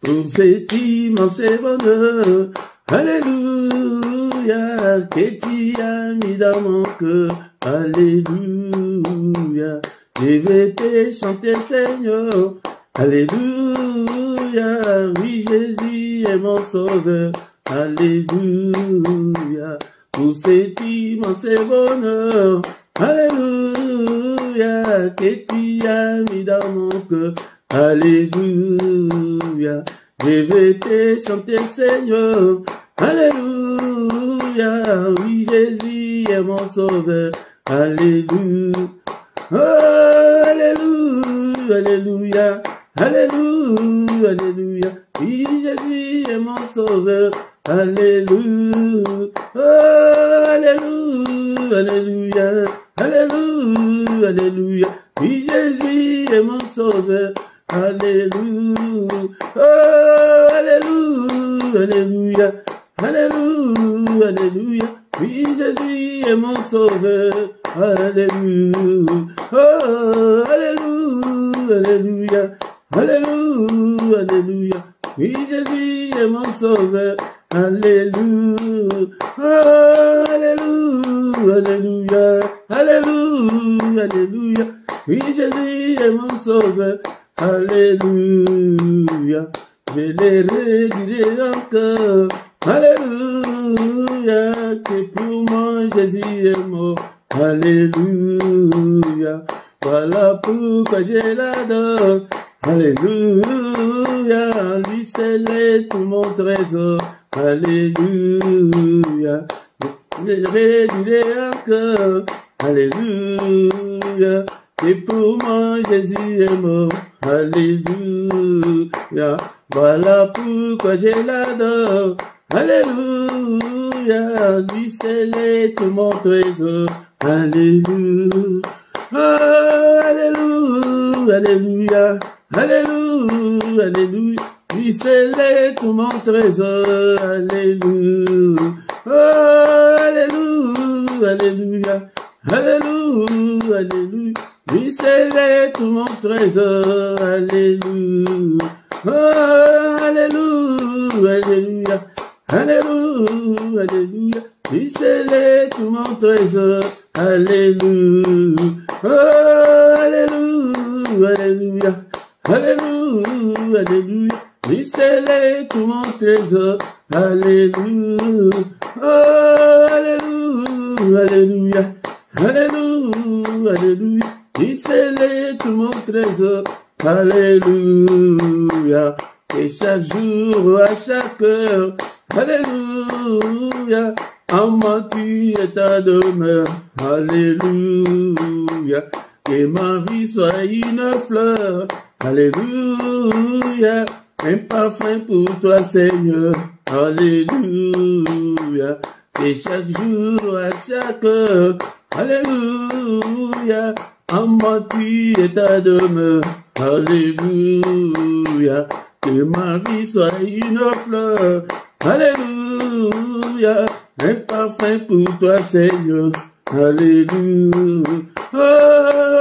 pour cet immense bonheur. Alléluia, que tu as mis dans mon cœur. Alléluia, je vais te chanter, Seigneur. Alléluia, oui, Jésus est mon sauveur. Alléluia, pour cet immense bonheur. Alléluia, que tu as mis dans mon cœur. Alléluia, je vais te chanter, Seigneur. Alléluia, oui, Jésus est mon sauveur. Alléluia, oh, alléluia, alléluia, alléluia, alléluia, oui, Jésus est mon sauveur. Alléluia, oh, alléluia, alléluia, alléluia, alléluia, oui, Jésus est mon sauveur. Alléluia, oh, alléluia, alléluia, alléluia, alléluia, oui, Jésus est mon sauveur. Alléluia, oh, alléluia, alléluia, alléluia, alléluia, oui, Jésus est mon sauveur. Alléluia, oh, alléluia, alléluia, alléluia, alléluia, oui, Jésus est mon sauveur. Alléluia, je les redirai encore. Alléluia, que pour moi Jésus est mort. Alléluia, voilà pourquoi je l'adore. Alléluia, lui seul est tout mon trésor. Alléluia, je les redirai encore. Alléluia, et pour moi Jésus est mort. Alléluia, voilà pourquoi je l'adore. Alléluia, lui seul est tout mon trésor. Alléluia, oh, alléluia, alléluia, alléluia, alléluia, lui seul est tout mon trésor. Alléluia, oh, alléluia, alléluia, alléluia, alléluia, lui seul est tout mon trésor. Alléluia, oh, alléluia, alléluia, alléluia, alléluia, lui seul est tout mon trésor. Alléluia, oh, alléluia, alléluia, alléluia, alléluia, lui seul est tout mon trésor. Alléluia, oh, alléluia, alléluia, alléluia, alléluia, lui seul est tout mon trésor. Alléluia, et chaque jour, à chaque heure, alléluia, en moi tu es ta demeure. Alléluia, que ma vie soit une fleur. Alléluia, un parfum pour toi, Seigneur. Alléluia, et chaque jour, à chaque heure, alléluia, en moi tu es ta demeure. Alléluia, que ma vie soit une fleur. Alléluia, un parfum pour toi, Seigneur. Alléluia, oh,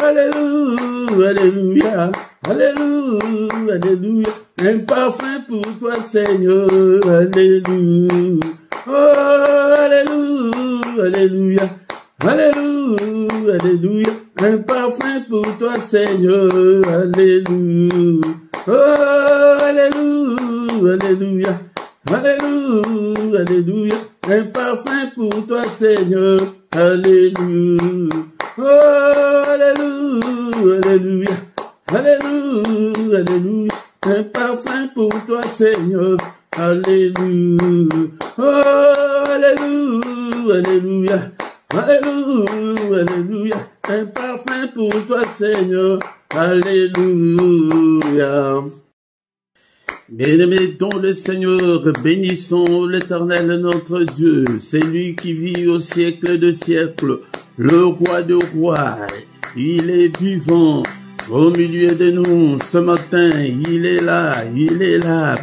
alléluia, alléluia, alléluia, alléluia, un parfum pour toi, Seigneur. Alléluia, oh, alléluia, alléluia, alléluia, alléluia, un parfum pour toi, Seigneur. Alléluia, oh, alléluia, alléluia, alléluia, alléluia, un parfum pour toi, Seigneur. Alléluia, oh, alléluia, alléluia, alléluia, alléluia, un parfum pour toi, Seigneur. Alléluia, oh, alléluia, alléluia, alléluia, alléluia, un parfum pour toi, Seigneur. Alléluia. Bien-aimés dans le Seigneur, bénissons l'Éternel notre Dieu, c'est lui qui vit au siècle de siècles, le roi de rois, il est vivant au milieu de nous ce matin, il est là,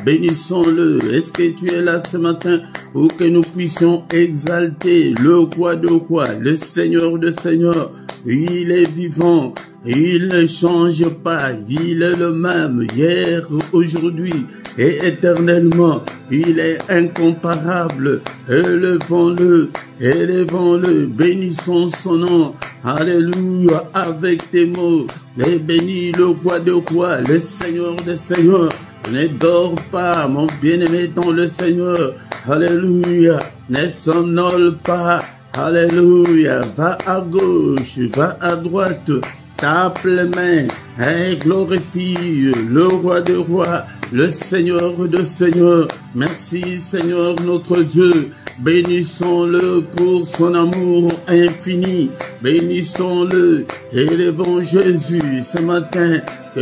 bénissons-le. Est-ce que tu es là ce matin pour que nous puissions exalter le roi de rois, le Seigneur de seigneurs, il est vivant. Il ne change pas, il est le même hier, aujourd'hui et éternellement. Il est incomparable. Élevons-le, élevons-le, bénissons son nom. Alléluia, avec tes mots. Et bénis le roi de rois, le Seigneur des seigneurs. Ne dors pas, mon bien-aimé dans le Seigneur. Alléluia, ne somnole pas. Alléluia, va à gauche, va à droite. Tape les mains et glorifie le roi de rois, le Seigneur de seigneurs. Merci Seigneur notre Dieu. Bénissons-le pour son amour infini. Bénissons-le. Élevons Jésus ce matin. Que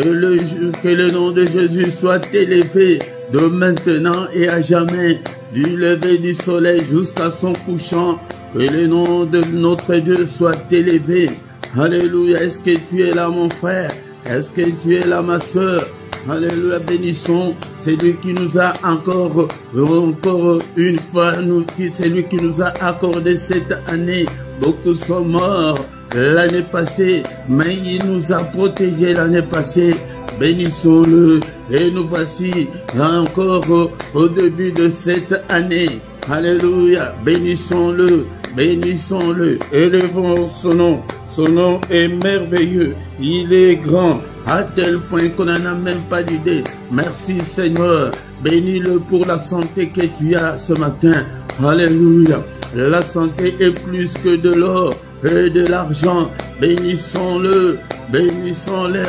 le nom de Jésus soit élevé de maintenant et à jamais. Du lever du soleil jusqu'à son couchant. Que le nom de notre Dieu soit élevé. Alléluia. Est-ce que tu es là mon frère? Est-ce que tu es là ma soeur? Alléluia. Bénissons celui qui nous a encore une fois, c'est lui qui nous a accordé cette année. Beaucoup sont morts l'année passée, mais il nous a protégés l'année passée. Bénissons-le et nous voici encore au début de cette année. Alléluia. Bénissons-le, bénissons-le, élevons son nom. Son nom est merveilleux, il est grand, à tel point qu'on n'en a même pas d'idée. Merci Seigneur, bénis-le pour la santé que tu as ce matin. Alléluia, la santé est plus que de l'or et de l'argent. Bénissons-le, bénissons-le.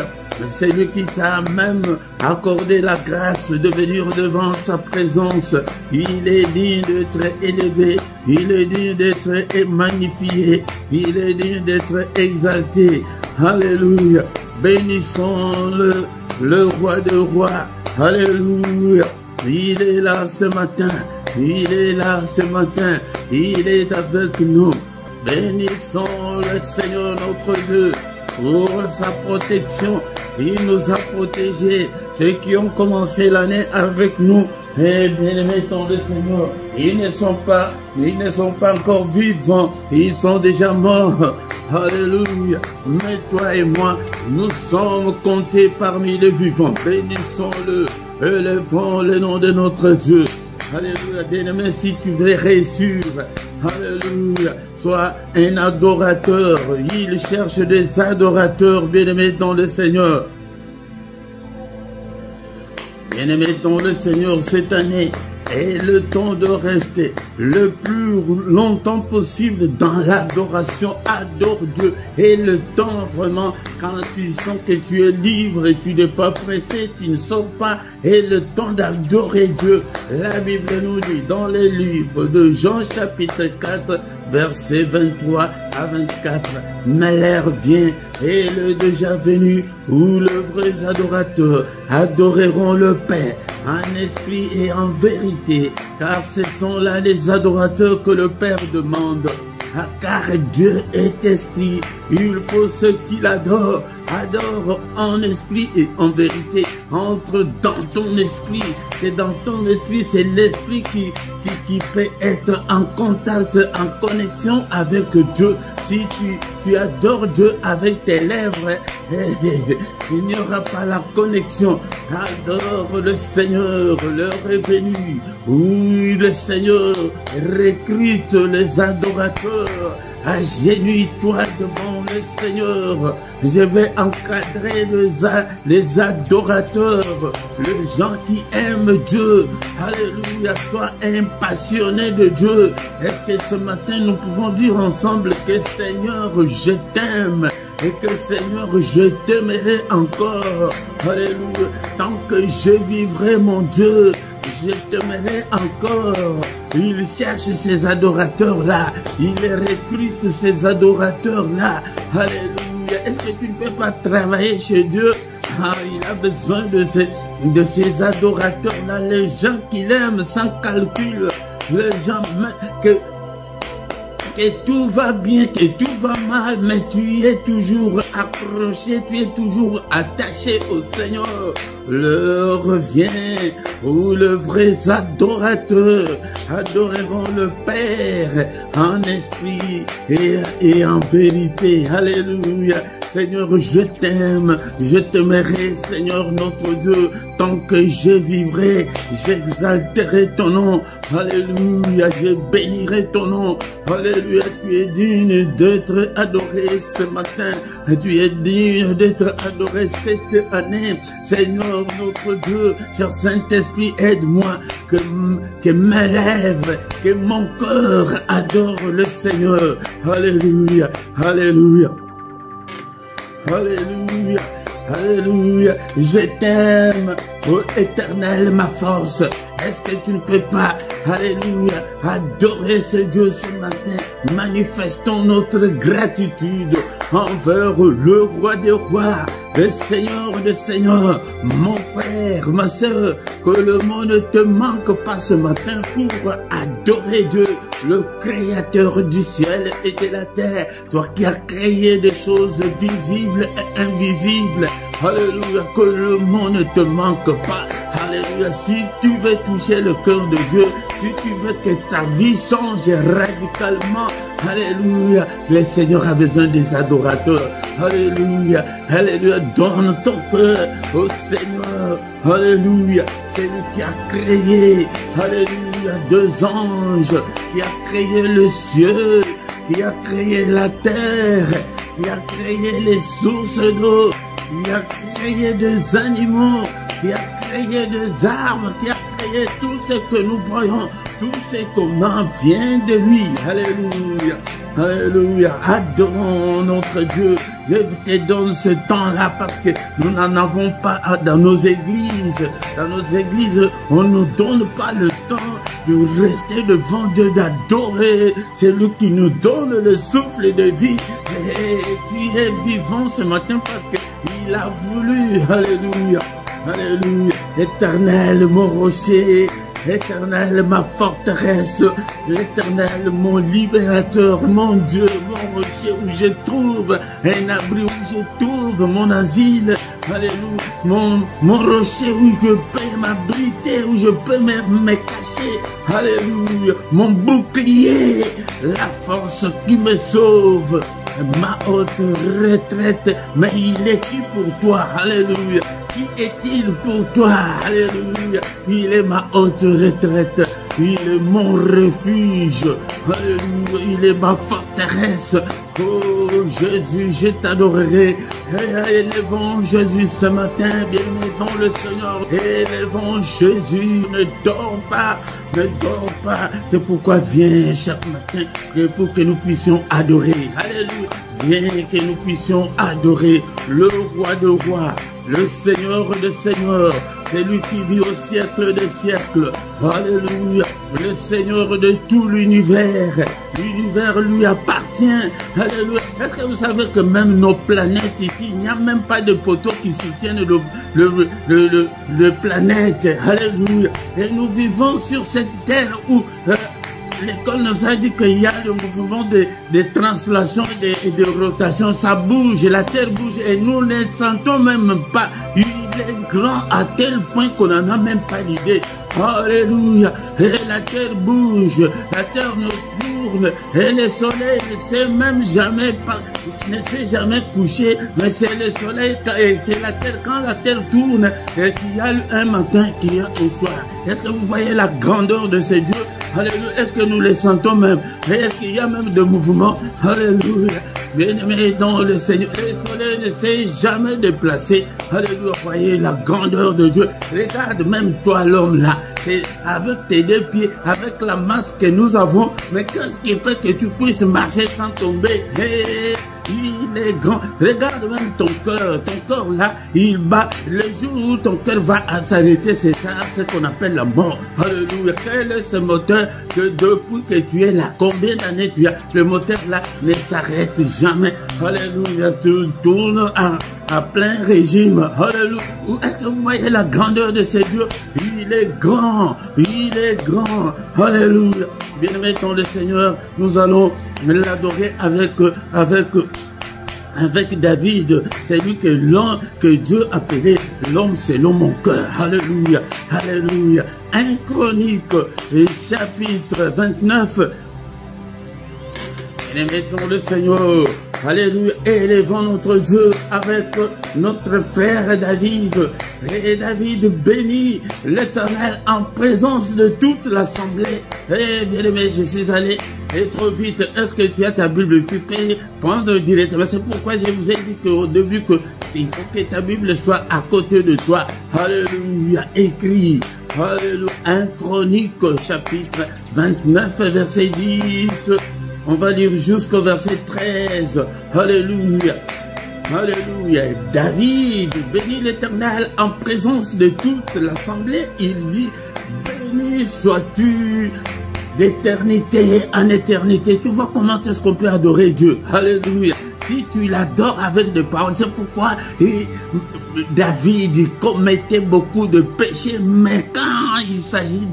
C'est lui qui t'a même accordé la grâce de venir devant sa présence. Il est digne d'être élevé. Il est digne d'être magnifié. Il est digne d'être exalté. Alléluia. Bénissons-le, le roi de rois. Alléluia. Il est là ce matin. Il est là ce matin. Il est avec nous. Bénissons le Seigneur notre Dieu pour sa protection. Il nous a protégés, ceux qui ont commencé l'année avec nous. Et bien-aimés dans le Seigneur, ils ne sont pas encore vivants, ils sont déjà morts. Alléluia. Mais toi et moi, nous sommes comptés parmi les vivants. Bénissons-le, élevons le nom de notre Dieu. Alléluia. Bien-aimé, si tu veux réussir, alléluia, sois un adorateur. Il cherche des adorateurs, bien-aimés dans le Seigneur. Bien-aimés dans le Seigneur, cette année est le temps de rester le plus longtemps possible dans l'adoration. Adore Dieu. Et le temps vraiment, quand tu sens que tu es libre et tu n'es pas pressé, tu ne sors pas. Et le temps d'adorer Dieu. La Bible nous dit dans les livres de Jean chapitre 4, versets 23 à 24. Mais l'heure vient et le déjà venu où les vrais adorateurs adoreront le Père en esprit et en vérité, car ce sont là les adorateurs que le Père demande. Car Dieu est esprit, il faut ceux qui l'adorent, adore en esprit et en vérité. Entre dans ton esprit, c'est dans ton esprit, c'est l'esprit qui peut être en contact, en connexion avec Dieu. Si tu adores Dieu avec tes lèvres, il n'y aura pas la connexion. Adore le Seigneur, l'heure est venue. Oui, le Seigneur recrute les adorateurs. Agenouille-toi devant le Seigneur. Je vais encadrer les adorateurs, les gens qui aiment Dieu. Alléluia, sois un passionné de Dieu. Est-ce que ce matin nous pouvons dire ensemble que Seigneur, je t'aime et que Seigneur, je t'aimerai encore. Alléluia, tant que je vivrai mon Dieu, je t'aimerai encore. Il cherche ces adorateurs-là. Il recrute ces adorateurs-là. Alléluia. Est-ce que tu ne peux pas travailler chez Dieu? Il a besoin de ces adorateurs-là. Les gens qui l'aiment sans calcul. Les gens que tout va bien, que tout va mal, mais tu es toujours accroché, tu es toujours attaché au Seigneur. L'heure revient où les vrais adorateurs adoreront le Père en esprit et en vérité. Alléluia. Seigneur, je t'aime, je t'aimerai, Seigneur notre Dieu, tant que je vivrai, j'exalterai ton nom. Alléluia, je bénirai ton nom. Alléluia, tu es digne d'être adoré ce matin. Tu es digne d'être adoré cette année. Seigneur notre Dieu, cher Saint-Esprit, aide-moi que mes lèvres, que mon cœur adore le Seigneur. Alléluia, alléluia. Alléluia, alléluia, je t'aime, ô Éternel, ma force. Est-ce que tu ne peux pas, alléluia, adorer ce Dieu ce matin? Manifestons notre gratitude envers le roi des rois, le Seigneur des seigneurs, mon frère, ma soeur, que le monde ne te manque pas ce matin pour adorer Dieu, le créateur du ciel et de la terre, toi qui as créé des choses visibles et invisibles. Alléluia, que le monde ne te manque pas. Alléluia, si tu veux toucher le cœur de Dieu, si tu veux que ta vie change radicalement, alléluia, le Seigneur a besoin des adorateurs. Alléluia, alléluia, donne ton cœur au Seigneur. Alléluia, c'est lui qui a créé, alléluia, deux anges, qui a créé le ciel, qui a créé la terre, qui a créé les sources d'eau, qui a créé des animaux, qui a créé des arbres, qui a créé tout ce que nous voyons, tout ce qu'on en vient de lui. Alléluia, alléluia, adorons notre Dieu. Je te donne ce temps-là parce que nous n'en avons pas dans nos églises. Dans nos églises, on ne nous donne pas le temps de rester devant Dieu, d'adorer. C'est lui qui nous donne le souffle de vie. Et tu es vivant ce matin parce qu'il a voulu. Alléluia. Alléluia. Éternel, mon rocher. Éternel, ma forteresse, l'Éternel, mon libérateur, mon Dieu, mon rocher où je trouve un abri, où je trouve mon asile. Alléluia, mon rocher où je peux m'abriter, où je peux me cacher. Alléluia, mon bouclier, la force qui me sauve, ma haute retraite. Mais il est qui pour toi? Alléluia. Qui est-il pour toi? Alléluia. Il est ma haute retraite. Il est mon refuge. Alléluia. Il est ma forteresse. Oh Jésus, je t'adorerai. Élevons Jésus ce matin. Bienvenue dans le Seigneur. Élevons Jésus. Ne dors pas. Ne dors pas. C'est pourquoi viens chaque matin pour que nous puissions adorer. Alléluia. Viens que nous puissions adorer le roi de rois, le Seigneur des seigneurs, c'est lui qui vit au siècle des siècles. Alléluia, le Seigneur de tout l'univers. L'univers lui appartient. Alléluia. Est-ce que vous savez que même nos planètes ici, il n'y a même pas de poteaux qui soutiennent le planète. Alléluia. Et nous vivons sur cette terre où l'école nous a dit qu'il y a le mouvement de translation et de rotation. Ça bouge, la terre bouge et nous ne sentons même pas. Il est grand à tel point qu'on n'en a même pas l'idée. Alléluia. Et la terre bouge, la terre nous tourne et le soleil ne s'est même jamais couché. Mais c'est le soleil et c'est la terre. Quand la terre tourne, et qu'il y a un matin, qu'il y a au soir. Est-ce que vous voyez la grandeur de ces dieux? Alléluia. Est-ce que nous les sentons même? Est-ce qu'il y a même de mouvement? Alléluia. Bien-aimé dans le Seigneur, le soleil ne s'est jamais déplacé. Alléluia. Voyez la grandeur de Dieu. Regarde même toi l'homme là. Avec tes deux pieds, avec la masse que nous avons. Mais qu'est-ce qui fait que tu puisses marcher sans tomber? Il est grand. Regarde même ton cœur là, il bat. Le jour où ton cœur va s'arrêter, c'est ça, ce qu'on appelle la mort. Alléluia. Quel est ce moteur que depuis que tu es là, combien d'années tu as? Le moteur là ne s'arrête jamais. Alléluia. Tu tournes à plein régime. Alléluia. Est-ce que vous voyez la grandeur de ces dieux? Il est grand. Il est grand. Alléluia. Bien-aimé dans le Seigneur, nous allons l'adorer avec David. C'est lui que Dieu appelait l'homme selon mon cœur. Alléluia. Alléluia. 1 Chronique, chapitre 29. Bien-aimé dans le Seigneur, Alléluia. Élevons notre Dieu avec notre frère David. Et David bénit l'Éternel en présence de toute l'assemblée. Eh bien aimé, je suis allé trop vite. Est-ce que tu as ta Bible? Tu peux prendre directement. C'est pourquoi je vous ai dit qu'au début, il faut que ta Bible soit à côté de toi. Alléluia. Écrit. Alléluia. 1 Chronique, chapitre 29, verset 10. On va lire jusqu'au verset 13. Alléluia. Alléluia. David bénit l'Éternel en présence de toute l'assemblée. Il dit, béni sois-tu d'éternité en éternité. Tu vois comment est-ce qu'on peut adorer Dieu. Alléluia. Si tu l'adores avec des paroles, c'est pourquoi David commettait beaucoup de péchés, mais quand il s'agit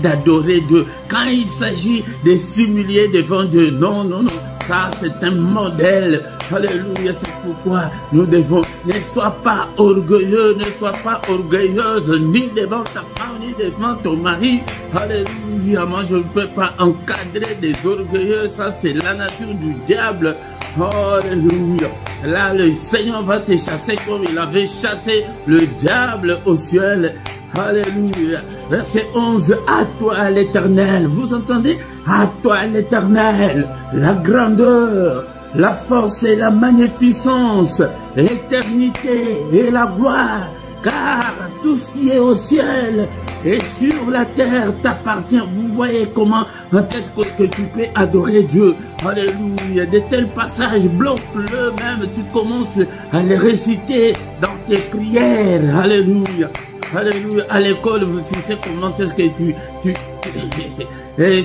d'adorer Dieu, quand il s'agit de s'humilier devant Dieu, non, non, non, ça c'est un modèle. Alléluia, c'est pourquoi nous devons, ne sois pas orgueilleux, ne sois pas orgueilleuse, ni devant ta femme, ni devant ton mari. Alléluia, moi je ne peux pas encadrer des orgueilleux, ça c'est la nature du diable. Alléluia. Là, le Seigneur va te chasser comme il avait chassé le diable au ciel. Alléluia. Verset 11. À toi l'Éternel. Vous entendez? À toi l'Éternel. La grandeur, la force et la magnificence, l'éternité et la gloire. Car tout ce qui est au ciel et sur la terre t'appartient. Vous voyez comment est-ce que tu peux adorer Dieu. Alléluia. De tels passages, bloque-le même. Tu commences à les réciter dans tes prières. Alléluia. Alléluia. À l'école, tu sais comment est-ce que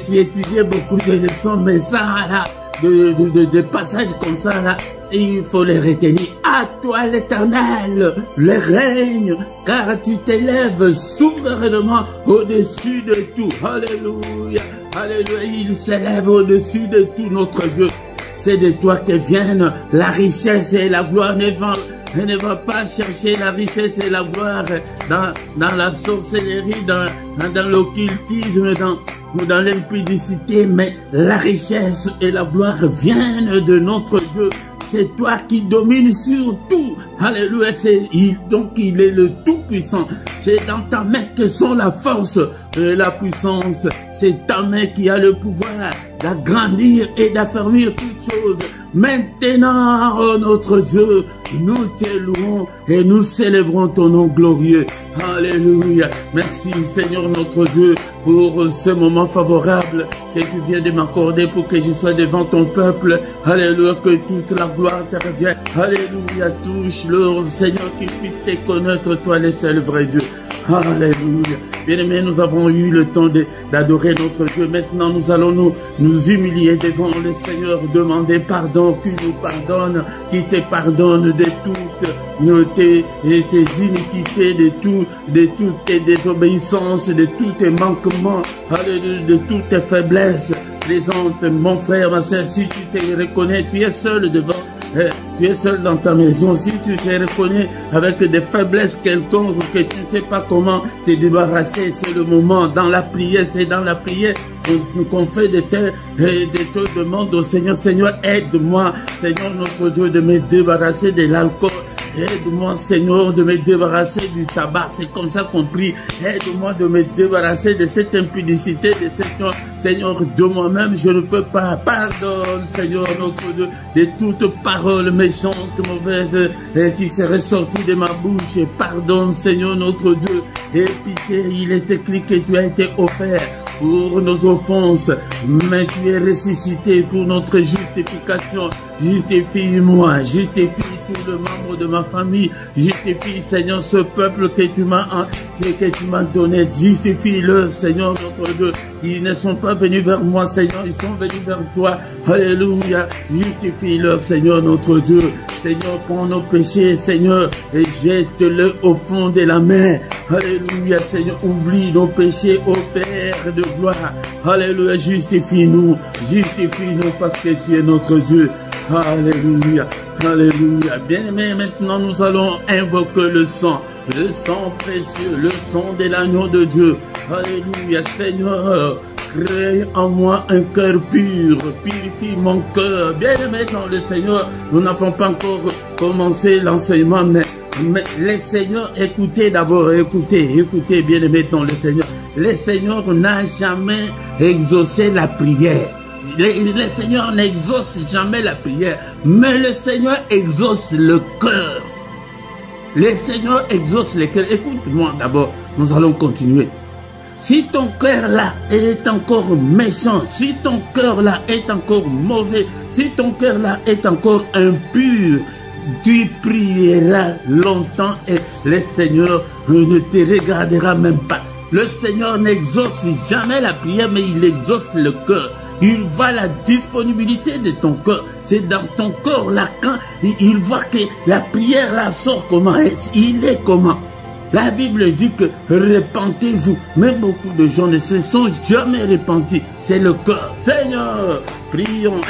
tu étudiais beaucoup de leçons, mais ça là, de passages comme ça là, il faut les retenir. À toi l'Éternel, le règne, car tu t'élèves souverainement au-dessus de tout. Alléluia. Alléluia. Il s'élève au-dessus de tout notre Dieu. C'est de toi que viennent la richesse et la gloire. Ne va pas chercher la richesse et la gloire dans la sorcellerie, dans l'occultisme, dans l'impudicité, mais la richesse et la gloire viennent de notre Dieu. C'est toi qui domines sur tout. Alléluia. Donc il est le Tout-Puissant. C'est dans ta main que sont la force et la puissance. C'est ta main qui a le pouvoir d'agrandir et d'affermir toutes choses. Maintenant, oh notre Dieu, nous t'élouons et nous célébrons ton nom glorieux. Alléluia. Merci Seigneur notre Dieu pour ce moment favorable que tu viens de m'accorder pour que je sois devant ton peuple. Alléluia, que toute la gloire te revienne. Alléluia, touche-le Seigneur, qu'il puisse te connaître toi le seul vrai Dieu. Alléluia. Bien-aimés, nous avons eu le temps d'adorer notre Dieu. Maintenant, nous allons nous humilier devant le Seigneur, demander pardon, qu'il nous pardonne, qu'il te pardonne de toutes tes iniquités, de toutes tes désobéissances, de tous tes manquements, de toutes tes faiblesses. Présente, mon frère, ma soeur, si tu te reconnais, tu es seul devant. Tu es seul dans ta maison. Si tu te reconnais avec des faiblesses quelconques, que tu ne sais pas comment te débarrasser, c'est le moment. Dans la prière, c'est dans la prière qu'on fait de te demandes au Seigneur. Seigneur, aide-moi, Seigneur notre Dieu, de me débarrasser de l'alcool. Aide-moi, Seigneur, de me débarrasser du tabac. C'est comme ça qu'on prie. Aide-moi de me débarrasser de cette impudicité, de cette... Seigneur, de moi-même, je ne peux pas. Pardonne, Seigneur, notre Dieu, de toute parole méchante, mauvaise, qui serait sortie de ma bouche. Pardonne, Seigneur, notre Dieu. Et pitié, il est écrit que tu as été offert pour nos offenses, mais tu es ressuscité pour notre justification. Justifie-moi, justifie tout le membre de ma famille, justifie, Seigneur, ce peuple que tu m'as donné, justifie-le, Seigneur, notre Dieu. Ils ne sont pas venus vers moi, Seigneur, ils sont venus vers toi. Alléluia, justifie-le, Seigneur, notre Dieu. Seigneur, prends nos péchés, Seigneur, et jette-le au fond de la mer. Alléluia, Seigneur, oublie nos péchés, ô Père de gloire. Alléluia, justifie-nous parce que tu es notre Dieu. Alléluia, alléluia. Bien-aimé, maintenant nous allons invoquer le sang précieux, le sang de l'agneau de Dieu. Alléluia, Seigneur, crée en moi un cœur pur, purifie mon cœur. Bien-aimé dans le Seigneur, nous n'avons pas encore commencé l'enseignement, mais le Seigneur, écoutez d'abord, écoutez, bien-aimé dans le Seigneur. Le Seigneur n'a jamais exaucé la prière. Le Seigneur n'exauce jamais la prière, mais le Seigneur exauce le cœur. Le Seigneur exauce le cœur. Écoute-moi d'abord, nous allons continuer. Si ton cœur là est encore méchant, si ton cœur là est encore mauvais, si ton cœur là est encore impur, tu prieras longtemps et le Seigneur ne te regardera même pas. Le Seigneur n'exauce jamais la prière, mais il exauce le cœur. Il voit la disponibilité de ton cœur. C'est dans ton cœur là, quand il voit que la prière là sort comment, il est comment. La Bible dit que repentez-vous, mais beaucoup de gens ne se sont jamais repentis. C'est le cœur. Seigneur, prions,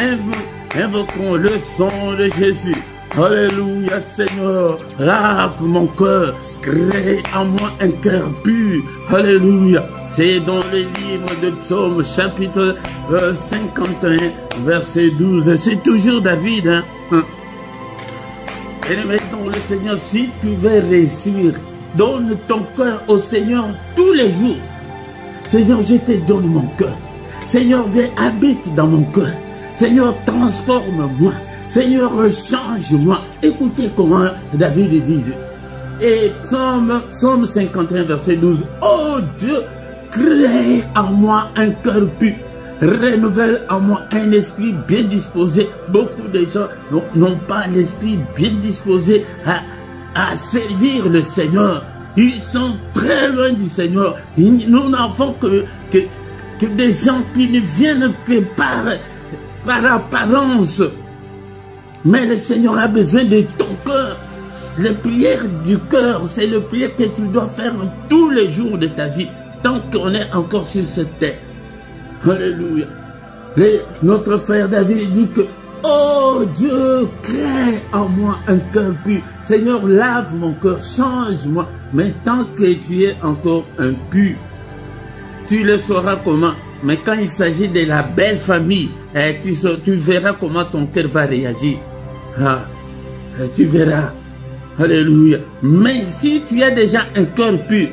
invoquons le sang de Jésus. Alléluia, Seigneur, lave mon cœur, crée en moi un cœur pur. Alléluia. C'est dans le livre de Psaume, chapitre 51, verset 12. C'est toujours David. Et maintenant, le Seigneur, si tu veux réussir, donne ton cœur au Seigneur tous les jours. Seigneur, je te donne mon cœur. Seigneur, viens, habite dans mon cœur. Seigneur, transforme-moi. Seigneur, change-moi. Écoutez comment David dit. Et comme Psaume 51, verset 12. Oh Dieu, crée en moi un cœur pur. Renouvelle en moi un esprit bien disposé. Beaucoup de gens n'ont pas l'esprit bien disposé à servir le Seigneur. Ils sont très loin du Seigneur. Nous n'avons que des gens qui ne viennent que par apparence. Mais le Seigneur a besoin de ton cœur. Les prières du cœur, c'est le prière que tu dois faire tous les jours de ta vie, tant qu'on est encore sur cette terre. Alléluia. Notre frère David dit que, oh Dieu, crée en moi un cœur pur. Seigneur, lave mon cœur, change-moi. Mais tant que tu es encore impur, tu le sauras comment. Mais quand il s'agit de la belle famille, tu verras comment ton cœur va réagir. Tu verras. Alléluia. Mais si tu as déjà un cœur pur,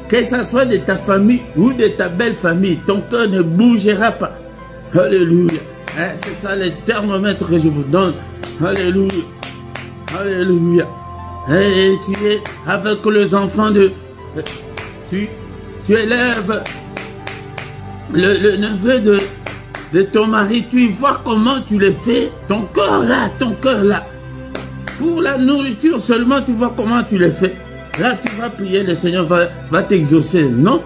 que ce soit de ta famille ou de ta belle famille, ton cœur ne bougera pas. Alléluia. C'est ça le thermomètre que je vous donne. Alléluia. Alléluia. Et tu es avec les enfants de... Tu élèves le neveu de ton mari, tu vois comment tu le fais. Ton cœur là. Pour la nourriture seulement, tu vois comment tu le fais. Là, tu vas prier, le Seigneur va t'exaucer, non?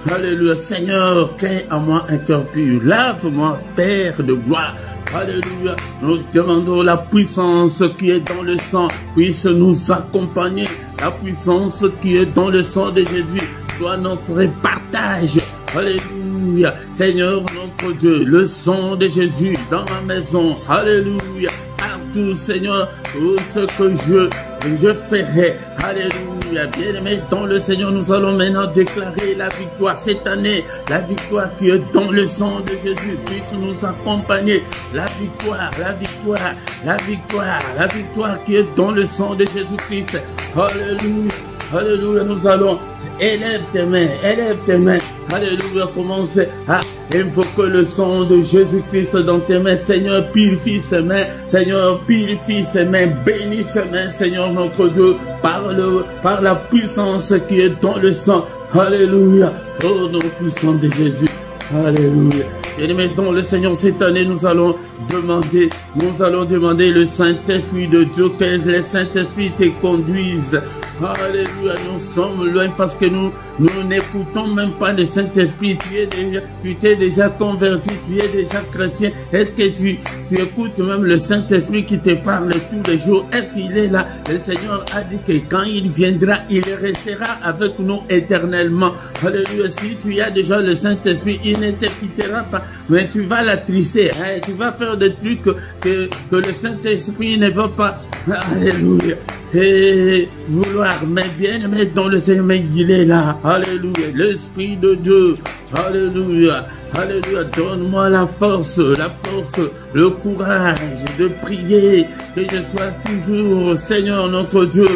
Alléluia. Seigneur, crée en moi un cœur pur. Lave-moi, Père de gloire. Alléluia. Nous demandons la puissance qui est dans le sang puisse nous accompagner. La puissance qui est dans le sang de Jésus soit notre partage. Alléluia. Seigneur notre Dieu, le sang de Jésus dans ma maison. Alléluia. Partout, Seigneur, tout ce que je ferai. Alléluia. Bien-aimés dans le Seigneur, nous allons maintenant déclarer la victoire cette année. La victoire qui est dans le sang de Jésus puisse nous accompagner. La victoire, la victoire, la victoire, la victoire qui est dans le sang de Jésus-Christ. Alléluia. Alléluia. Nous allons... Élève tes mains, élève tes mains. Alléluia, commence à invoquer le sang de Jésus-Christ dans tes mains. Seigneur, purifie ses mains. Seigneur, purifie ses mains. Bénis ses mains, Seigneur notre Dieu, par la puissance qui est dans le sang. Alléluia. Oh, nom puissant de Jésus. Alléluia. Et maintenant, le Seigneur, cette année, nous allons demander le Saint-Esprit de Dieu, que le Saint-Esprit te conduise. Alléluia, nous sommes loin parce que nous n'écoutons même pas le Saint-Esprit. Tu t'es déjà converti, tu es déjà chrétien. Est-ce que tu écoutes même le Saint-Esprit qui te parle tous les jours? Est-ce qu'il est là? Le Seigneur a dit que quand il viendra, il restera avec nous éternellement. Alléluia, si tu as déjà le Saint-Esprit, il ne te quittera pas. Mais tu vas l'attrister, hein? Tu vas faire des trucs que le Saint-Esprit ne veut pas. Alléluia. Et vouloir, mais bien aimé dans le Seigneur, mais il est là. Alléluia. L'Esprit de Dieu. Alléluia. Alléluia, donne-moi la force, le courage de prier, que je sois toujours, Seigneur notre Dieu,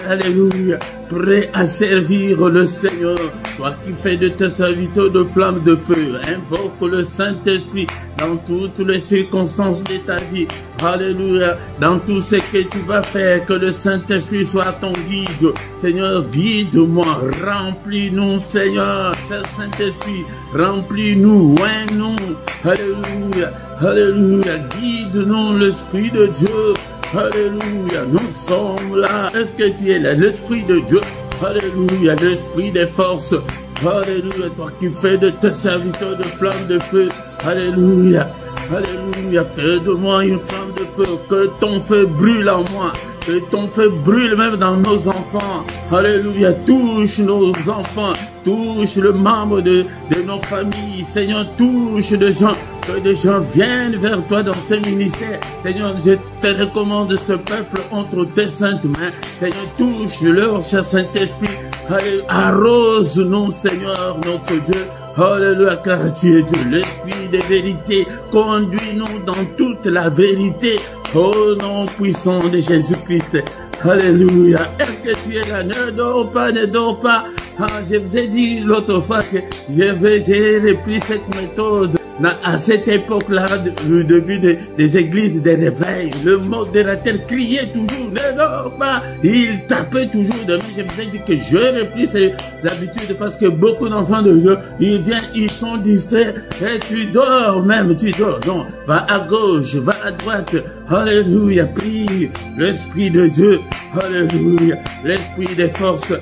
alléluia, prêt à servir le Seigneur. Toi qui fais de tes serviteurs de flammes de feu, invoque le Saint-Esprit dans toutes les circonstances de ta vie. Alléluia, dans tout ce que tu vas faire, que le Saint-Esprit soit ton guide. Seigneur, guide-moi, remplis-nous, Seigneur, cher Saint-Esprit, remplis-nous, oins-nous. Alléluia, alléluia, guide-nous, l'Esprit de Dieu. Alléluia, nous sommes là. Est-ce que tu es là, l'Esprit de Dieu? Alléluia, l'Esprit des forces. Alléluia, toi qui fais de tes serviteurs de flammes de feu. Alléluia, alléluia, fais de moi une flamme de feu. Que ton feu brûle en moi. Que ton feu brûle même dans nos enfants. Alléluia, touche nos enfants. Touche le membre de nos familles. Seigneur, touche des gens. Que des gens viennent vers toi dans ce ministère. Seigneur, je te recommande ce peuple entre tes saintes mains. Seigneur, touche-leur, cher Saint-Esprit. Alléluia, arrose-nous, Seigneur, notre Dieu. Alléluia, car tu es de l'Esprit de vérité. Conduis-nous dans toute la vérité. Au nom puissant de Jésus-Christ. Alléluia. Est-ce que tu es là? Ne dors pas, ne dors pas. Ah, je vous ai dit l'autre fois que j'ai repris cette méthode. À cette époque-là, le début des églises de réveil, le modérateur criait toujours, ne dors pas. Il tapait toujours de moi. Je vous ai dit que je repris ces habitudes parce que beaucoup d'enfants de Dieu, ils viennent, ils sont distraits et tu dors même, tu dors. Non, va à gauche, va à droite. Alléluia, prie l'Esprit de Dieu. Alléluia, l'Esprit des forces.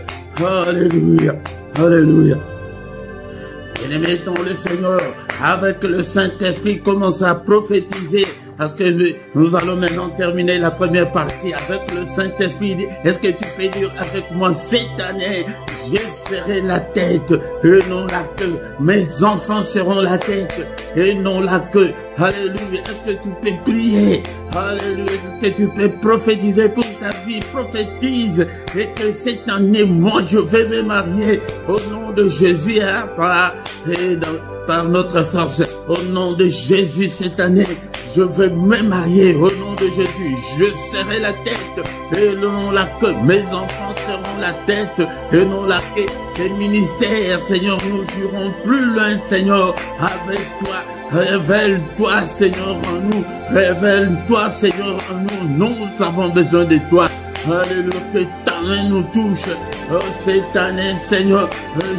Alléluia, alléluia. Bien-aimés dans le Seigneur, avec le Saint-Esprit, commence à prophétiser. Parce que nous allons maintenant terminer la première partie avec le Saint-Esprit. Est-ce que tu peux dire avec moi, cette année, je serai la tête et non la queue. Mes enfants seront la tête et non la queue. Alléluia. Est-ce que tu peux prier? Alléluia. Est-ce que tu peux prophétiser pour ta vie? Prophétise. Et que cette année, moi, je vais me marier au nom de Jésus, hein, par notre force. Au nom de Jésus, cette année, je vais me marier au nom de Jésus. Je serai la tête et non la queue. Mes enfants seront la tête et non la queue. Ces ministères, Seigneur, nous irons plus loin, Seigneur, avec toi. Révèle-toi, Seigneur, en nous. Révèle-toi, Seigneur, en nous. Nous avons besoin de toi. Alléluia, que ta main nous touche. Oh, cette année, Seigneur,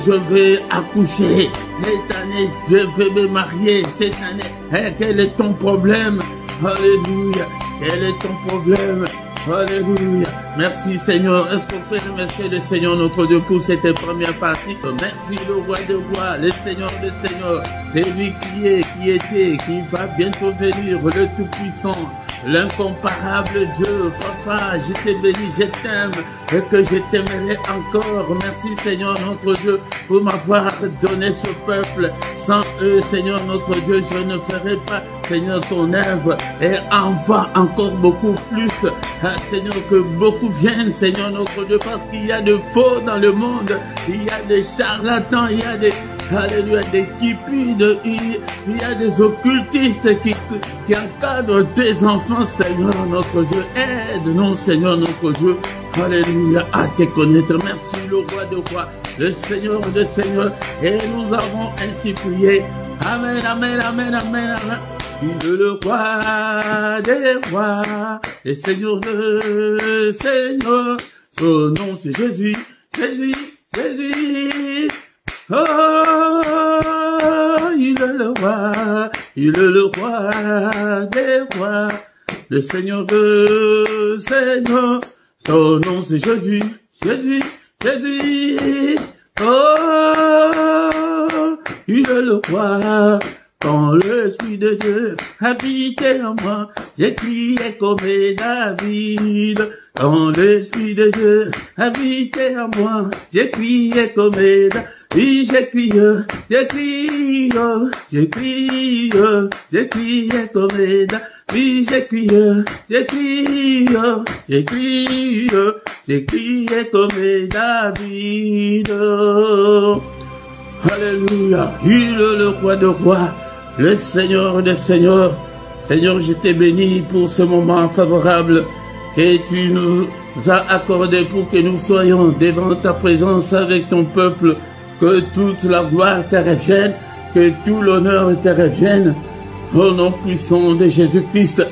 je vais accoucher. Cette année, je vais me marier. Cette année, quel est ton problème? Alléluia. Quel est ton problème? Alléluia. Merci, Seigneur. Est-ce qu'on peut remercier le Seigneur notre Dieu pour cette première partie? Merci le roi de rois, le Seigneur des seigneurs. C'est lui qui est, qui était, qui va bientôt venir, le Tout-Puissant. L'incomparable Dieu, Papa, je te bénis, je t'aime et que je t'aimerai encore. Merci Seigneur notre Dieu pour m'avoir donné ce peuple. Sans eux, Seigneur notre Dieu, je ne ferai pas, Seigneur, ton œuvre. Et envoie encore beaucoup plus, Seigneur, que beaucoup viennent, Seigneur notre Dieu, parce qu'il y a de faux dans le monde. Il y a des charlatans, il y a des... Alléluia, des cupides, il y a des occultistes qui encadrent tes enfants, Seigneur notre Dieu. Aide-nous, Seigneur notre Dieu. Alléluia, à te connaître. Merci, le roi de rois, le Seigneur de seigneurs. Et nous avons ainsi prié. Amen, amen, amen, amen, amen. Il est le roi des rois, le Seigneur de seigneurs. Son nom c'est Jésus, Jésus, Jésus. Oh, il est le roi des rois, le Seigneur de seigneurs. Son nom c'est Jésus, Jésus, Jésus. Oh, il est le roi. Quand l'Esprit de Dieu habitait en moi, j'ai crié comme David. Quand l'Esprit de Dieu habitait en moi, j'ai crié comme David. Oui, j'ai crié comme David. Oui, j'ai crié comme David. Alléluia. Il est le roi de rois, le Seigneur des seigneurs. Seigneur, je t'ai béni pour ce moment favorable que tu nous as accordé pour que nous soyons devant ta présence avec ton peuple. Que toute la gloire te revienne, que tout l'honneur te revienne. Au nom puissant de Jésus-Christ.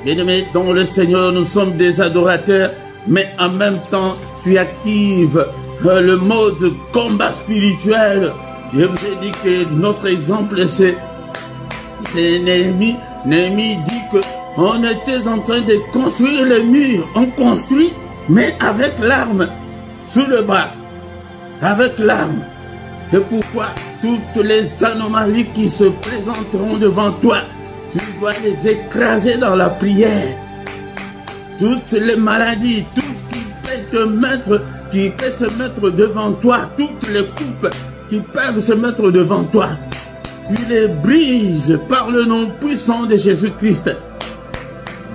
Bien-aimés, dans le Seigneur, nous sommes des adorateurs, mais en même temps, tu actives le mode combat spirituel. Je vous ai dit que notre exemple, c'est Néhémie. Néhémie dit qu'on était en train de construire le mur. On construit, mais avec l'arme sous le bras. Avec l'arme. C'est pourquoi toutes les anomalies qui se présenteront devant toi, tu dois les écraser dans la prière. Toutes les maladies, tout ce qui peut se mettre devant toi, toutes les coupes qui peuvent se mettre devant toi, tu les brises par le nom puissant de Jésus-Christ.